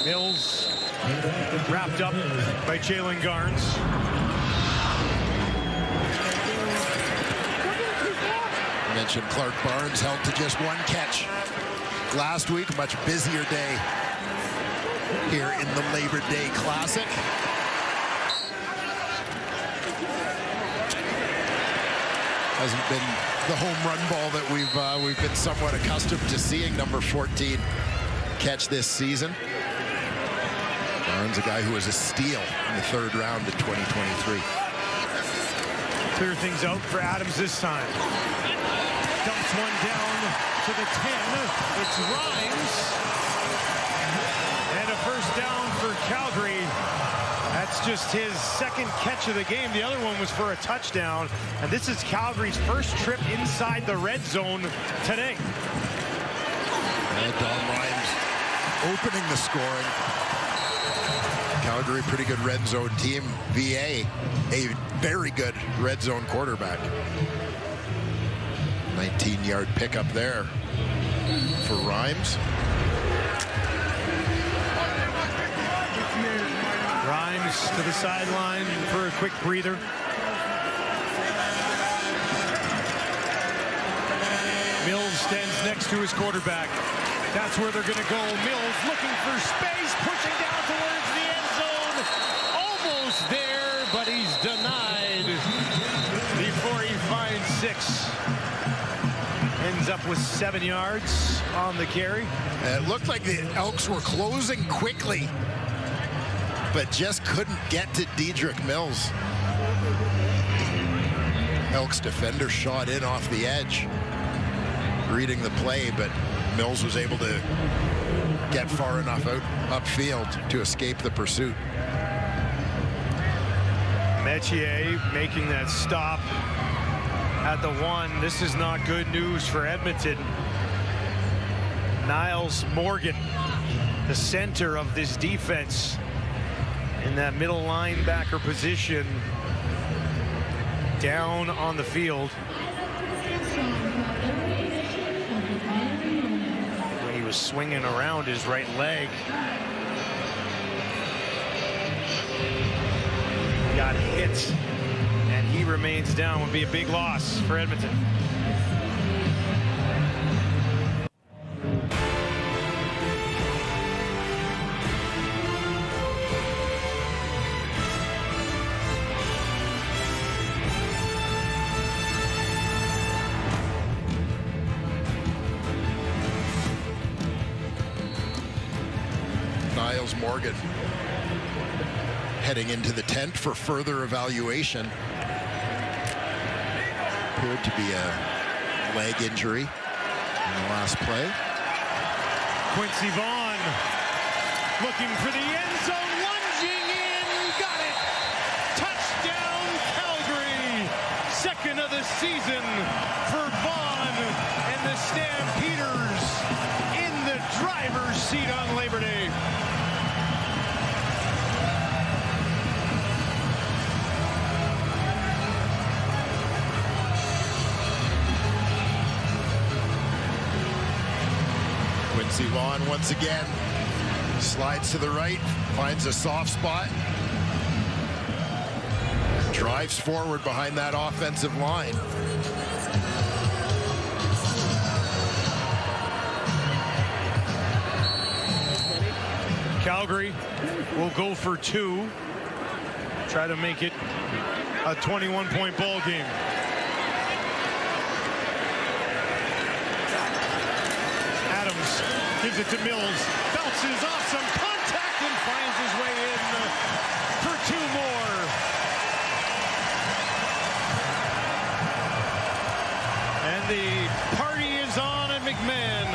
Mills wrapped up by Jalen Garnes. I mentioned Clark Barnes held to just 1 catch last week. Much busier day here in the Labor Day Classic. Hasn't been the home run ball that we've been somewhat accustomed to seeing. Number 14 catch this season. Barnes, a guy who was a steal in the 3rd round of 2023. Clear things out for Adams this time. Dumps one down to the 10. It's Rhymes. And a first down for Calgary. That's just his 2nd catch of the game. The other one was for a touchdown. And this is Calgary's first trip inside the red zone today. And Don Rhymes opening the scoring. Calgary, pretty good red zone team. VA, a very good red zone quarterback. 19-yard pickup there for Rhymes. Rhymes to the sideline for a quick breather. Mills stands next to his quarterback. That's where they're going to go. Mills looking for space, pushing down towards the end zone. Almost there, but he's denied before he finds 6. Ends up with 7 yards on the carry. It looked like the Elks were closing quickly, but just couldn't get to Dedrick Mills. Elks defender shot in off the edge, reading the play, but Mills was able to get far enough out upfield to escape the pursuit. Metier making that stop at the 1. This is not good news for Edmonton. Niles Morgan, the center of this defense, in that middle linebacker position, down on the field. When he was swinging around his right leg, got hit, and he remains down. Would be a big loss for Edmonton. Niles Morgan heading into the tent for further evaluation. Appeared to be a leg injury in the last play. Quincy Vaughn looking for the end zone, lunging in, got it! Touchdown, Calgary! Second of the season for Vaughn and the Stampeders in the driver's seat on Labor Day. Quincy Vaughn once again slides to the right, finds a soft spot, drives forward behind that offensive line. Calgary will go for two, try to make it a 21-point ball game. Adams gives it to Mills, bounces off some contact and finds his way in for two more. And the party is on at McMahon.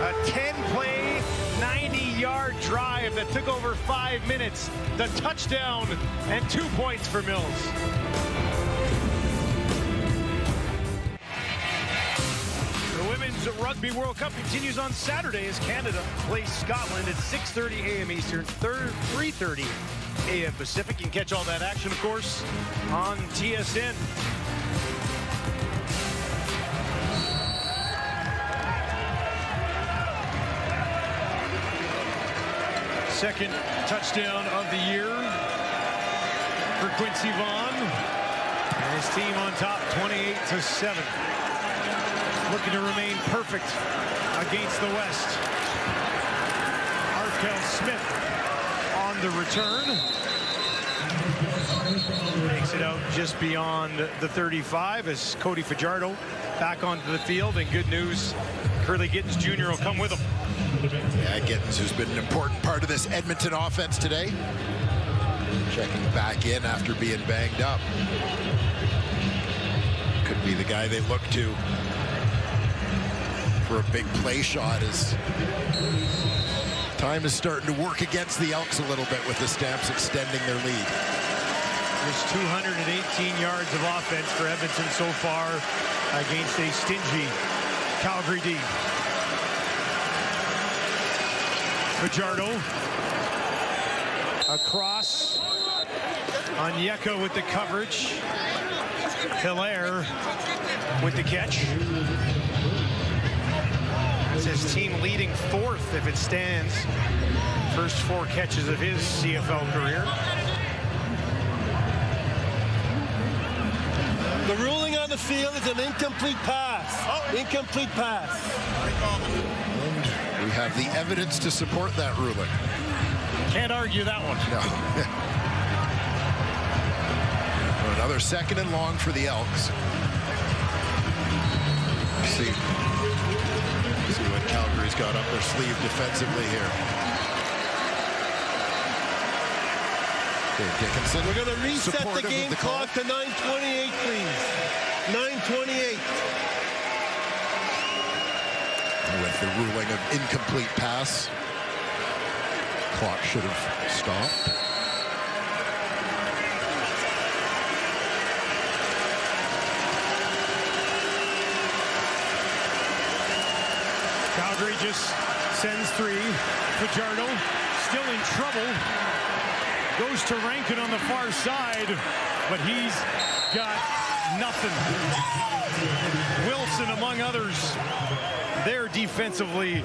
A 10-play, 90-yard drive that took over 5 minutes. The touchdown and 2 points for Mills. The Rugby World Cup continues on Saturday as Canada plays Scotland at 6:30 a.m. Eastern, 3:30 a.m. Pacific. You can catch all that action, of course, on TSN. Second touchdown of the year for Quincy Vaughn and his team on top, 28-7. Looking to remain perfect against the West. Arkell Smith on the return. Takes it out just beyond the 35 as Cody Fajardo back onto the field. And good news, Curly Gittens Jr. will come with him. Yeah, Gittens, who's been an important part of this Edmonton offense today. Checking back in after being banged up. Could be the guy they look to for a big play shot as time is starting to work against the Elks a little bit with the Stamps extending their lead. There's 218 yards of offense for Edmonton so far against a stingy Calgary D. Fajardo across Onyeka with the coverage. Hilaire with the catch. It's his team leading fourth if it stands. First 4 catches of his CFL career. The ruling on the field is an incomplete pass. Incomplete pass. And we have the evidence to support that ruling. Can't argue that one. No. Another 2nd and long for the Elks. See what Calgary's got up their sleeve defensively here. Okay, Dickinson. We're going to reset the game clock to 9:28, please. 9:28. With the ruling of incomplete pass, clock should have stopped. Calgary just sends 3. Fajardo still in trouble. Goes to Rankin on the far side, but he's got nothing. Wilson, among others, there defensively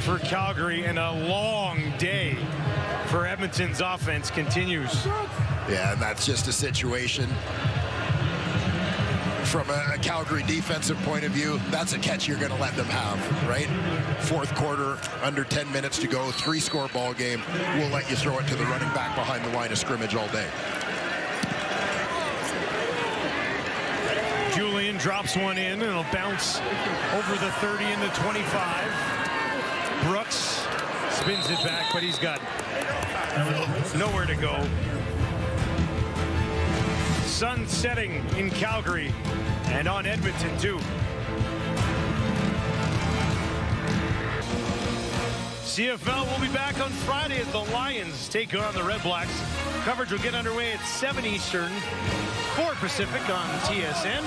for Calgary, and a long day for Edmonton's offense continues. Yeah, and that's just a situation from a Calgary defensive point of view, that's a catch you're going to let them have, right? 4th quarter, under 10 minutes to go, 3-score ball game. We'll let you throw it to the running back behind the line of scrimmage all day. Julian Ryan drops one in, and it'll bounce over the 30 and the 25. Brooks spins it back, but he's got nowhere to go. Sun setting in Calgary and on Edmonton too. CFL will be back on Friday as the Lions take on the Red Blacks. Coverage will get underway at 7 Eastern, 4 Pacific on TSN.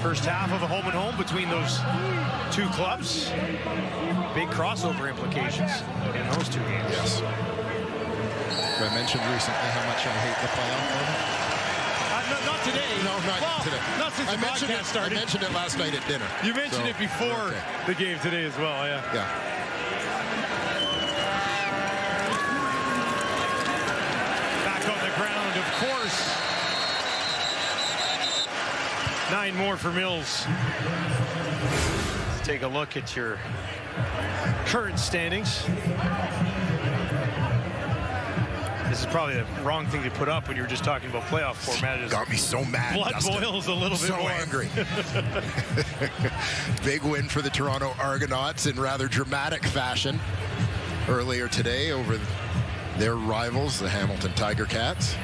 First half of a home and home between those two clubs. Big crossover implications in those two games. Yes. I mentioned recently how much I hate the playoff format. Not today. No, not today. Not since the broadcast started. I mentioned it last night at dinner. You mentioned it before the game today as well, yeah. Yeah. Back on the ground, of course. 9 more for Mills. Let's take a look at your current standings. This is probably the wrong thing to put up when you were just talking about playoff format. Got me so mad. Blood Dustin. boils a little bit so more. Angry. Big win for the Toronto Argonauts in rather dramatic fashion earlier today over their rivals, the Hamilton Tiger Cats.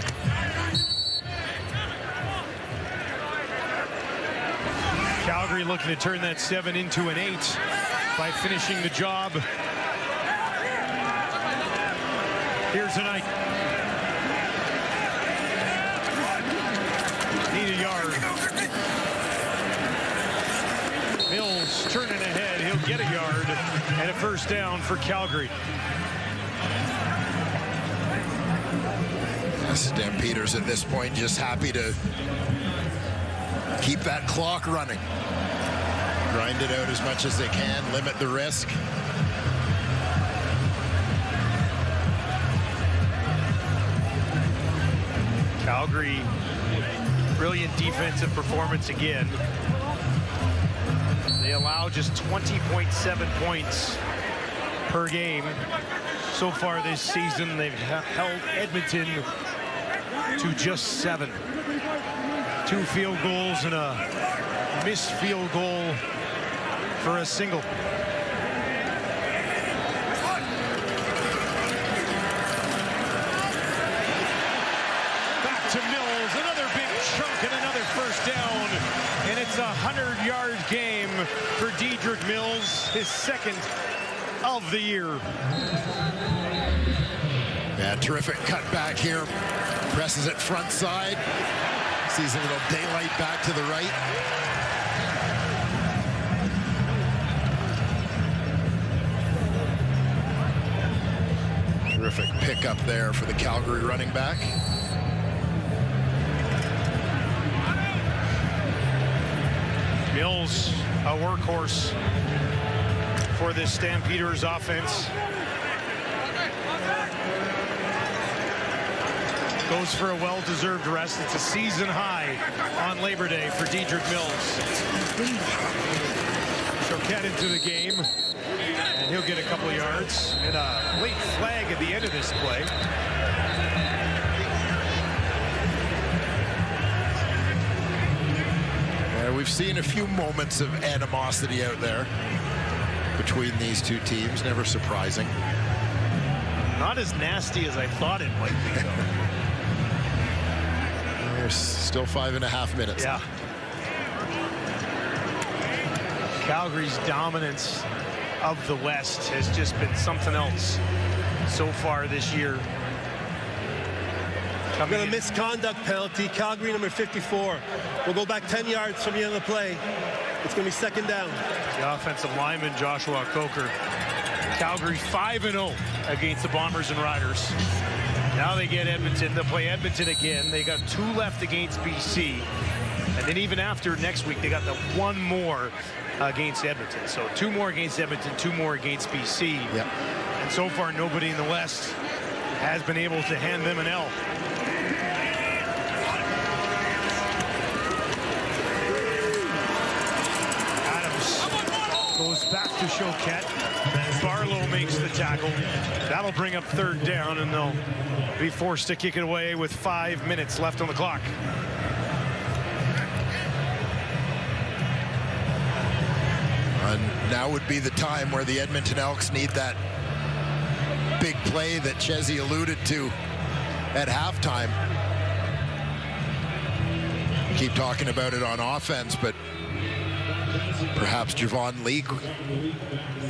Calgary looking to turn that 7 into an 8 by finishing the job here tonight. Need a yard. Mills turning ahead. He'll get a yard and a first down for Calgary. Stampeders at this point just happy to keep that clock running. Grind it out as much as they can, limit the risk. Calgary, brilliant defensive performance again. They allow just 20.7 points per game so far this season. They've held Edmonton to just 7. 2 field goals and a missed field goal for a single. Back to Mills, another big chunk and another first down. And it's a 100-yard game for Dedrick Mills, his second of the year. Yeah, terrific cutback here. Presses it front side. Sees a little daylight back to the right. Terrific pickup there for the Calgary running back. Mills, a workhorse for this Stampeders offense. Goes for a well-deserved rest. It's a season high on Labor Day for Dedrick Mills. Choquette into the game, and he'll get a couple of yards. And a late flag at the end of this play. We've seen a few moments of animosity out there between these two teams. Never surprising. Not as nasty as I thought it might be, though. There's still 5.5 minutes. Yeah. Calgary's dominance of the West has just been something else so far this year. I'm going to misconduct penalty. Calgary number 54. We'll go back 10 yards from the end of the play. It's going to be second down. The offensive lineman, Joshua Coker. Calgary 5-0 against the Bombers and Riders. Now they get Edmonton. They'll play Edmonton again. They got 2 left against BC. And then even after next week, they got the 1 more against Edmonton. So 2 more against Edmonton, 2 more against BC. Yep. And so far, nobody in the West has been able to hand them an L. Adams goes back to Choquette. Barlow makes the tackle. That'll bring up third down, and they'll be forced to kick it away with 5 minutes left on the clock. And now would be the time where the Edmonton Elks need that big play that Chesney alluded to at halftime. Keep talking about it on offense, but perhaps Javon Leake,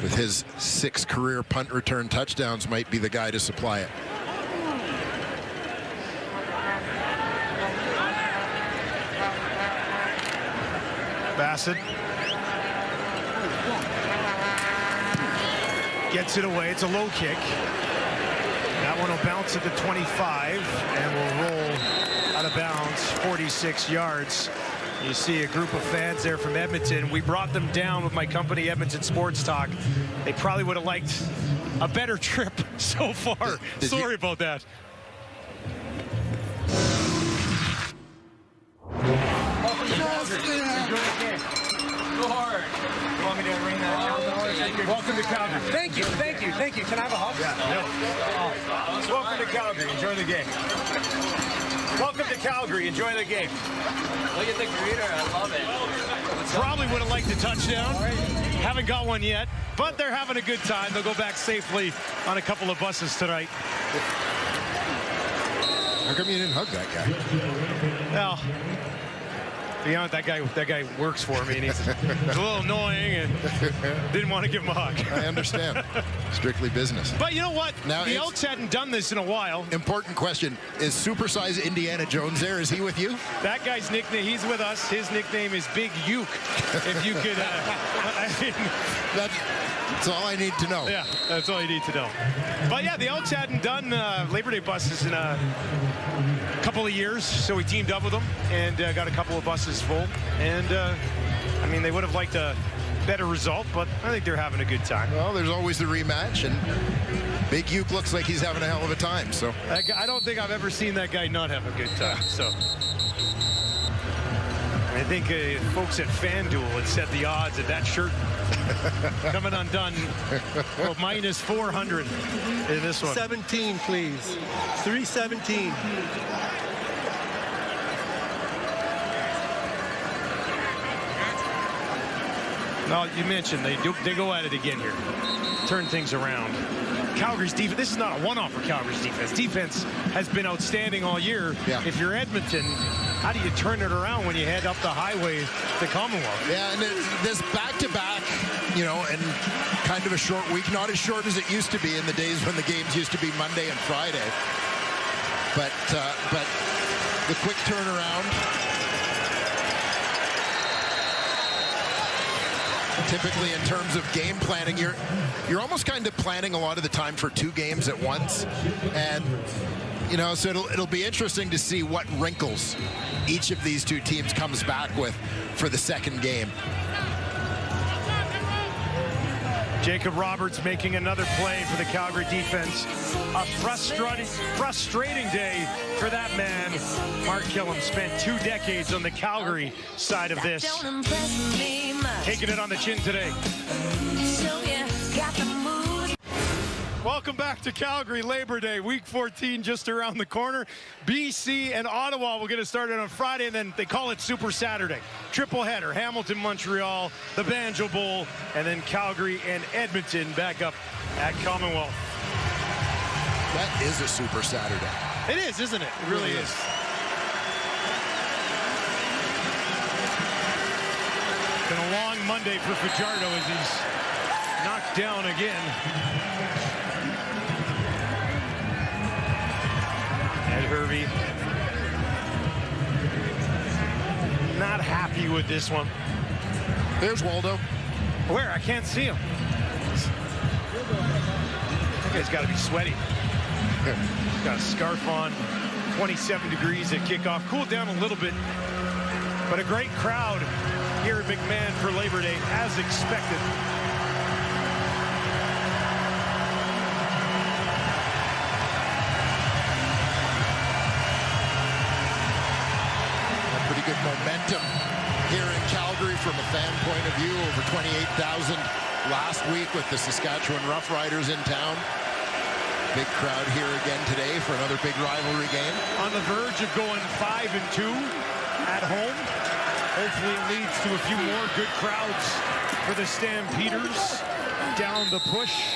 with his 6 career punt return touchdowns, might be the guy to supply it. Bassett gets it away. It's a low kick. That one will bounce at the 25 and will roll out of bounds 46 yards. You see a group of fans there from Edmonton. We brought them down with my company, Edmonton Sports Talk. They probably would have liked a better trip so far. Sorry about that. Welcome to Calgary. Thank you. Can I have a hug? Yeah, no. Welcome to Calgary. Enjoy the game. Welcome to Calgary. Enjoy the game. Look at the greeter. I love it. Probably would have liked a touchdown. Haven't got one yet, but they're having a good time. They'll go back safely on a couple of buses tonight. How come you didn't hug that guy? Well, to be honest, that guy works for me, and he's a little annoying, and didn't want to give him a hug. I understand. Strictly business. But you know what? Now the Elks hadn't done this in a while. Important question. Is supersize Indiana Jones there? Is he with you? That guy's nickname, he's with us. His nickname is Big Uke. If you could, that's all I need to know. Yeah, that's all you need to know. But yeah, the Elks hadn't done Labor Day buses in a couple of years, so we teamed up with them and got a couple of buses full. And I mean, they would have liked a better result, but I think they're having a good time. Well, there's always the rematch, and Big Uke looks like he's having a hell of a time. So I don't think I've ever seen that guy not have a good time. So I think folks at FanDuel had set the odds of that shirt coming undone. Well, minus 400 in this one. 17, please. 317. No, you mentioned they go at it again here. Turn things around. Calgary's defense, this is not a one-off for Calgary's defense. Defense has been outstanding all year. Yeah. If you're Edmonton, how do you turn it around when you head up the highway to Commonwealth? yeah, and this back-to-back, you know, and kind of a short week, not as short as it used to be in the days when the games used to be Monday and Friday. But the quick turnaround. Typically, in terms of game planning, you're almost kind of planning a lot of the time for 2 games at once, and you know, so it'll be interesting to see what wrinkles each of these 2 teams comes back with for the second game. Jacob Roberts making another play for the Calgary defense. A frustrating day for that man. Mark Killam spent 2 decades on the Calgary side of this. Taking it on the chin today. Welcome back to Calgary. Labor Day, week 14 just around the corner. BC and Ottawa will get it started on Friday, and then they call it Super Saturday. Triple header, Hamilton, Montreal, the Banjo Bowl, and then Calgary and Edmonton back up at Commonwealth. That is a Super Saturday. It is, isn't it? It really is. Been a long Monday for Fajardo as he's knocked down again. Ed Hervey not happy with this one. There's Waldo. Where? I can't see him. That guy's got to be sweaty. He's got a scarf on. 27 degrees at kickoff. Cooled down a little bit, but a great crowd here at McMahon for Labor Day, as expected. Pretty good momentum here in Calgary from a fan point of view. Over 28,000 last week with the Saskatchewan Roughriders in town. Big crowd here again today for another big rivalry game. On the verge of going 5-2 at home. Hopefully it leads to a few more good crowds for the Stampeders down the push.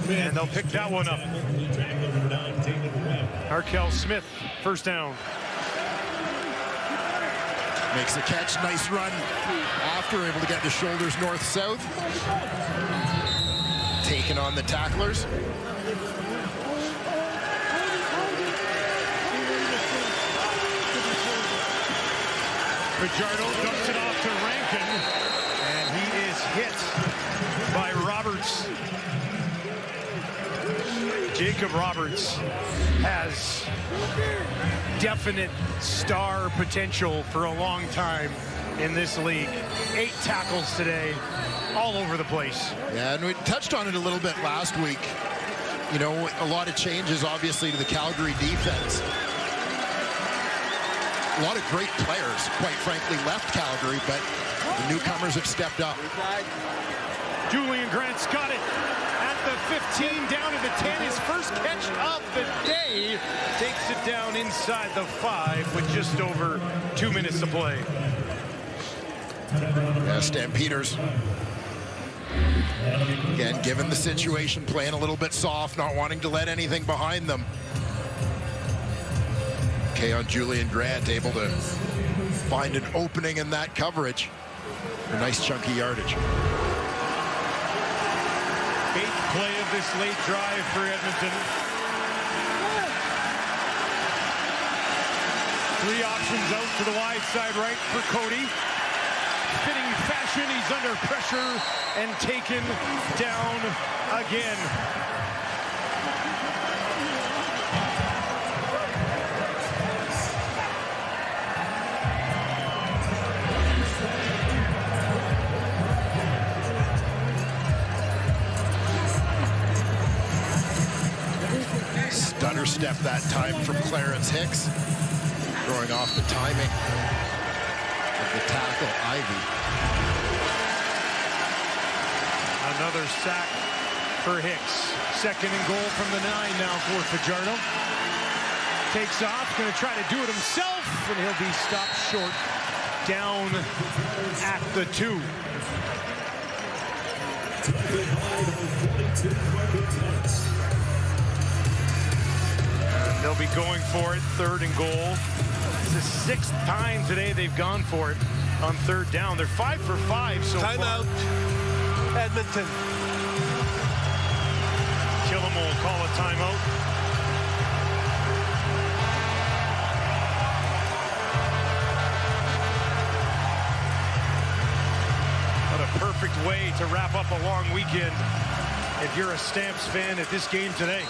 And they'll pick that one up. Arkell Smith, first down. Makes the catch, nice run after, able to get the shoulders north-south. Taking on the tacklers. Fajardo dumps it off to Rankin, and he is hit by Roberts. Jacob Roberts has definite star potential for a long time in this league. 8 tackles today, all over the place. Yeah, and we touched on it a little bit last week. You know, a lot of changes, obviously, to the Calgary defense. A lot of great players, quite frankly, left Calgary, but the newcomers have stepped up. Julian Grant's got it at the 15, down to the 10. His first catch of the day. Takes it down inside the 5 with just over 2 minutes to play. Yeah, Stampeders. Again, given the situation, playing a little bit soft, not wanting to let anything behind them. Okay, on Julian Grant, able to find an opening in that coverage. A nice chunky yardage. 8th play of this late drive for Edmonton. 3 options out to the wide side right for Cody. Fitting fashion, he's under pressure and taken down again. Stunner step that time from Clarence Hicks. Throwing off the timing of the tackle, Ivy. Another sack for Hicks. 2nd and goal from the 9 now for Fajardo. Takes off, going to try to do it himself, and he'll be stopped short down at the 2. They'll be going for it, 3rd and goal. It's the 6th time today they've gone for it on 3rd down. They're 5 for 5 so far. Timeout, Edmonton. Killam will call a timeout. What a perfect way to wrap up a long weekend if you're a Stamps fan at this game today.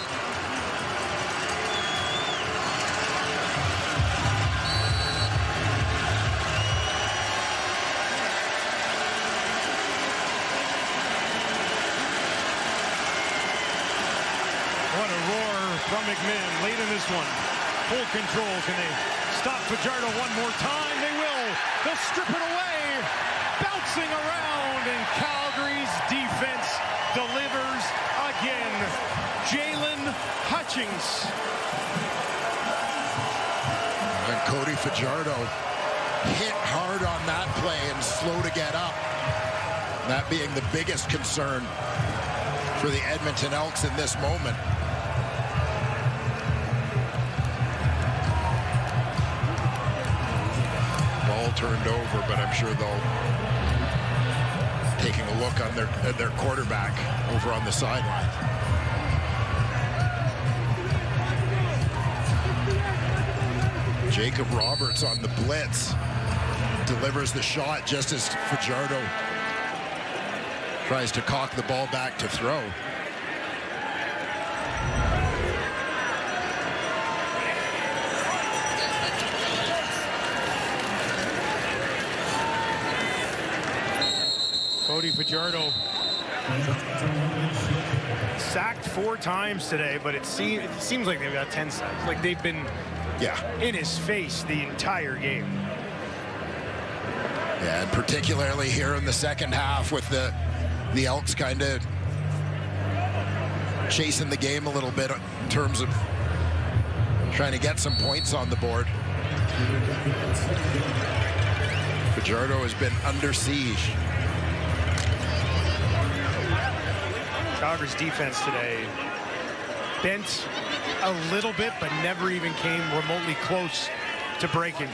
What a roar from McMinn late in this one. Full control. Can they stop Fajardo one more time? They will. They'll strip it away. Bouncing around, and Calgary's defense delivers again. Jalen Hutchings. And Cody Fajardo hit hard on that play and slow to get up. That being the biggest concern for the Edmonton Elks in this moment. Ball turned over, but I'm sure they'll taking a look on their quarterback over on the sideline. Jacob Roberts on the blitz delivers the shot just as Fajardo tries to cock the ball back to throw. Cody Fajardo sacked 4 times today, but it seems like they've got 10 sacks. Like they've been in his face the entire game. Yeah, and particularly here in the second half with the Elks kind of chasing the game a little bit in terms of trying to get some points on the board. Fajardo has been under siege. Calgary's defense today bent a little bit, but never even came remotely close to breaking.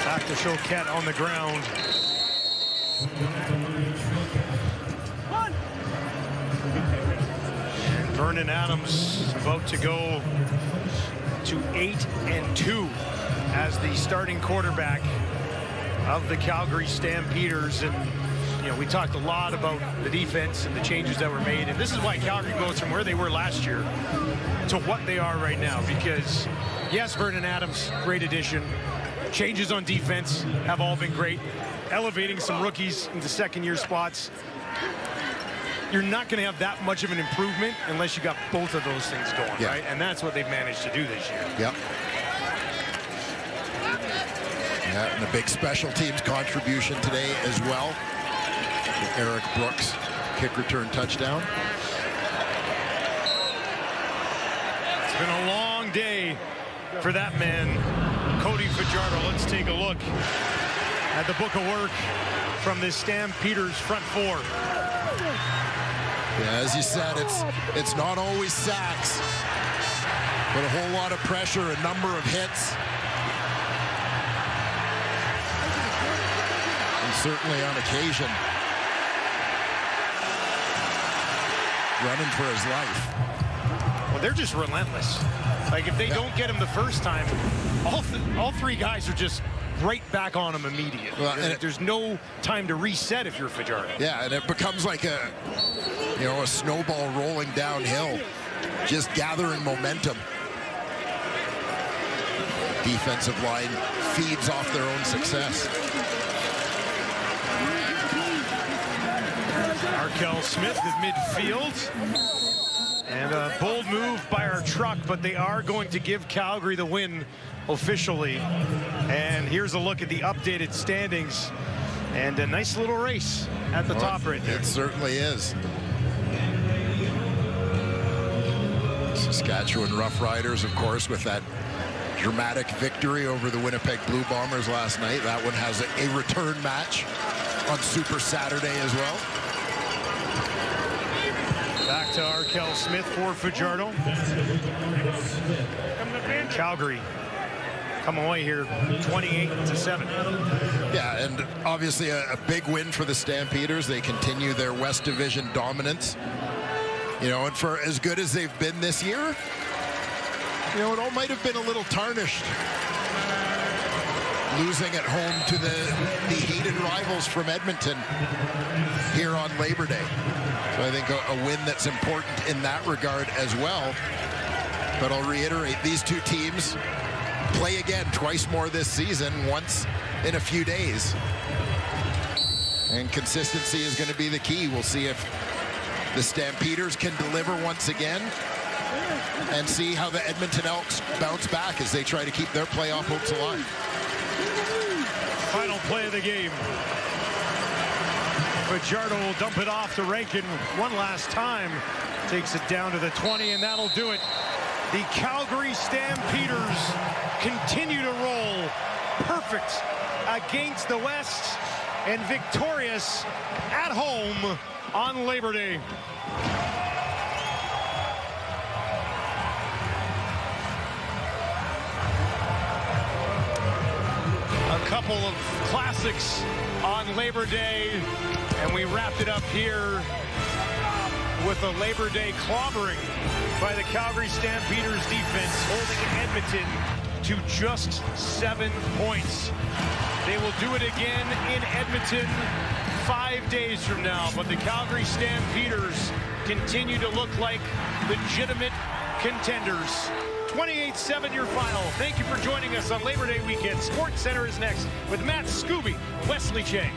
Back to Choquette on the ground. And Vernon Adams about to go to 8-2 as the starting quarterback of the Calgary Stampeders. And you know, we talked a lot about the defense and the changes that were made, and this is why Calgary goes from where they were last year to what they are right now. Because yes, Vernon Adams, great addition. Changes on defense have all been great. Elevating some rookies into second-year spots. You're not going to have that much of an improvement unless you got both of those things going, right? And that's what they've managed to do this year. Yep. Yeah, and a big special teams contribution today as well. Eric Brooks, kick return touchdown. It's been a long day for that man, Cody Fajardo. Let's take a look at the book of work from this Stampeders front four. Yeah, as you said, it's not always sacks, but a whole lot of pressure, a number of hits. And certainly on occasion, running for his life. Well, they're just relentless. Like, if they don't get him the first time, all three guys are just right back on him immediately. Well, there's no time to reset if you're Fajardo. Yeah, and it becomes like a snowball rolling downhill, just gathering momentum. Defensive line feeds off their own success. Arkell Smith at midfield. And a bold move by our truck, but they are going to give Calgary the win officially. And here's a look at the updated standings. And a nice little race at the top right there. It certainly is. Saskatchewan Roughriders, of course, with that dramatic victory over the Winnipeg Blue Bombers last night. That one has a return match on Super Saturday as well. Back to Arkell Smith for Fajardo. Calgary come away here 28-7. Yeah, and obviously a big win for the Stampeders. They continue their West Division dominance. You know, and for as good as they've been this year, you know, it all might have been a little tarnished. Losing at home to the hated rivals from Edmonton here on Labor Day. So I think a win that's important in that regard as well. But I'll reiterate, these two teams play again twice more this season, once in a few days. And consistency is going to be the key. We'll see if the Stampeders can deliver once again, and see how the Edmonton Elks bounce back as they try to keep their playoff hopes alive. Final play of the game. Fajardo will dump it off to Rankin one last time. Takes it down to the 20, and that'll do it. The Calgary Stampeders continue to roll perfect against the West and victorious at home on Labor Day. A couple of classics on Labor Day, and we wrapped it up here with a Labor Day clobbering by the Calgary Stampeders defense, holding Edmonton to just 7 points. They will do it again in Edmonton 5 days from now, but the Calgary Stampeders continue to look like legitimate contenders. 28-7 your final. Thank you for joining us on Labor Day weekend. Sports Center is next with Matt Scooby, Wesley Chang.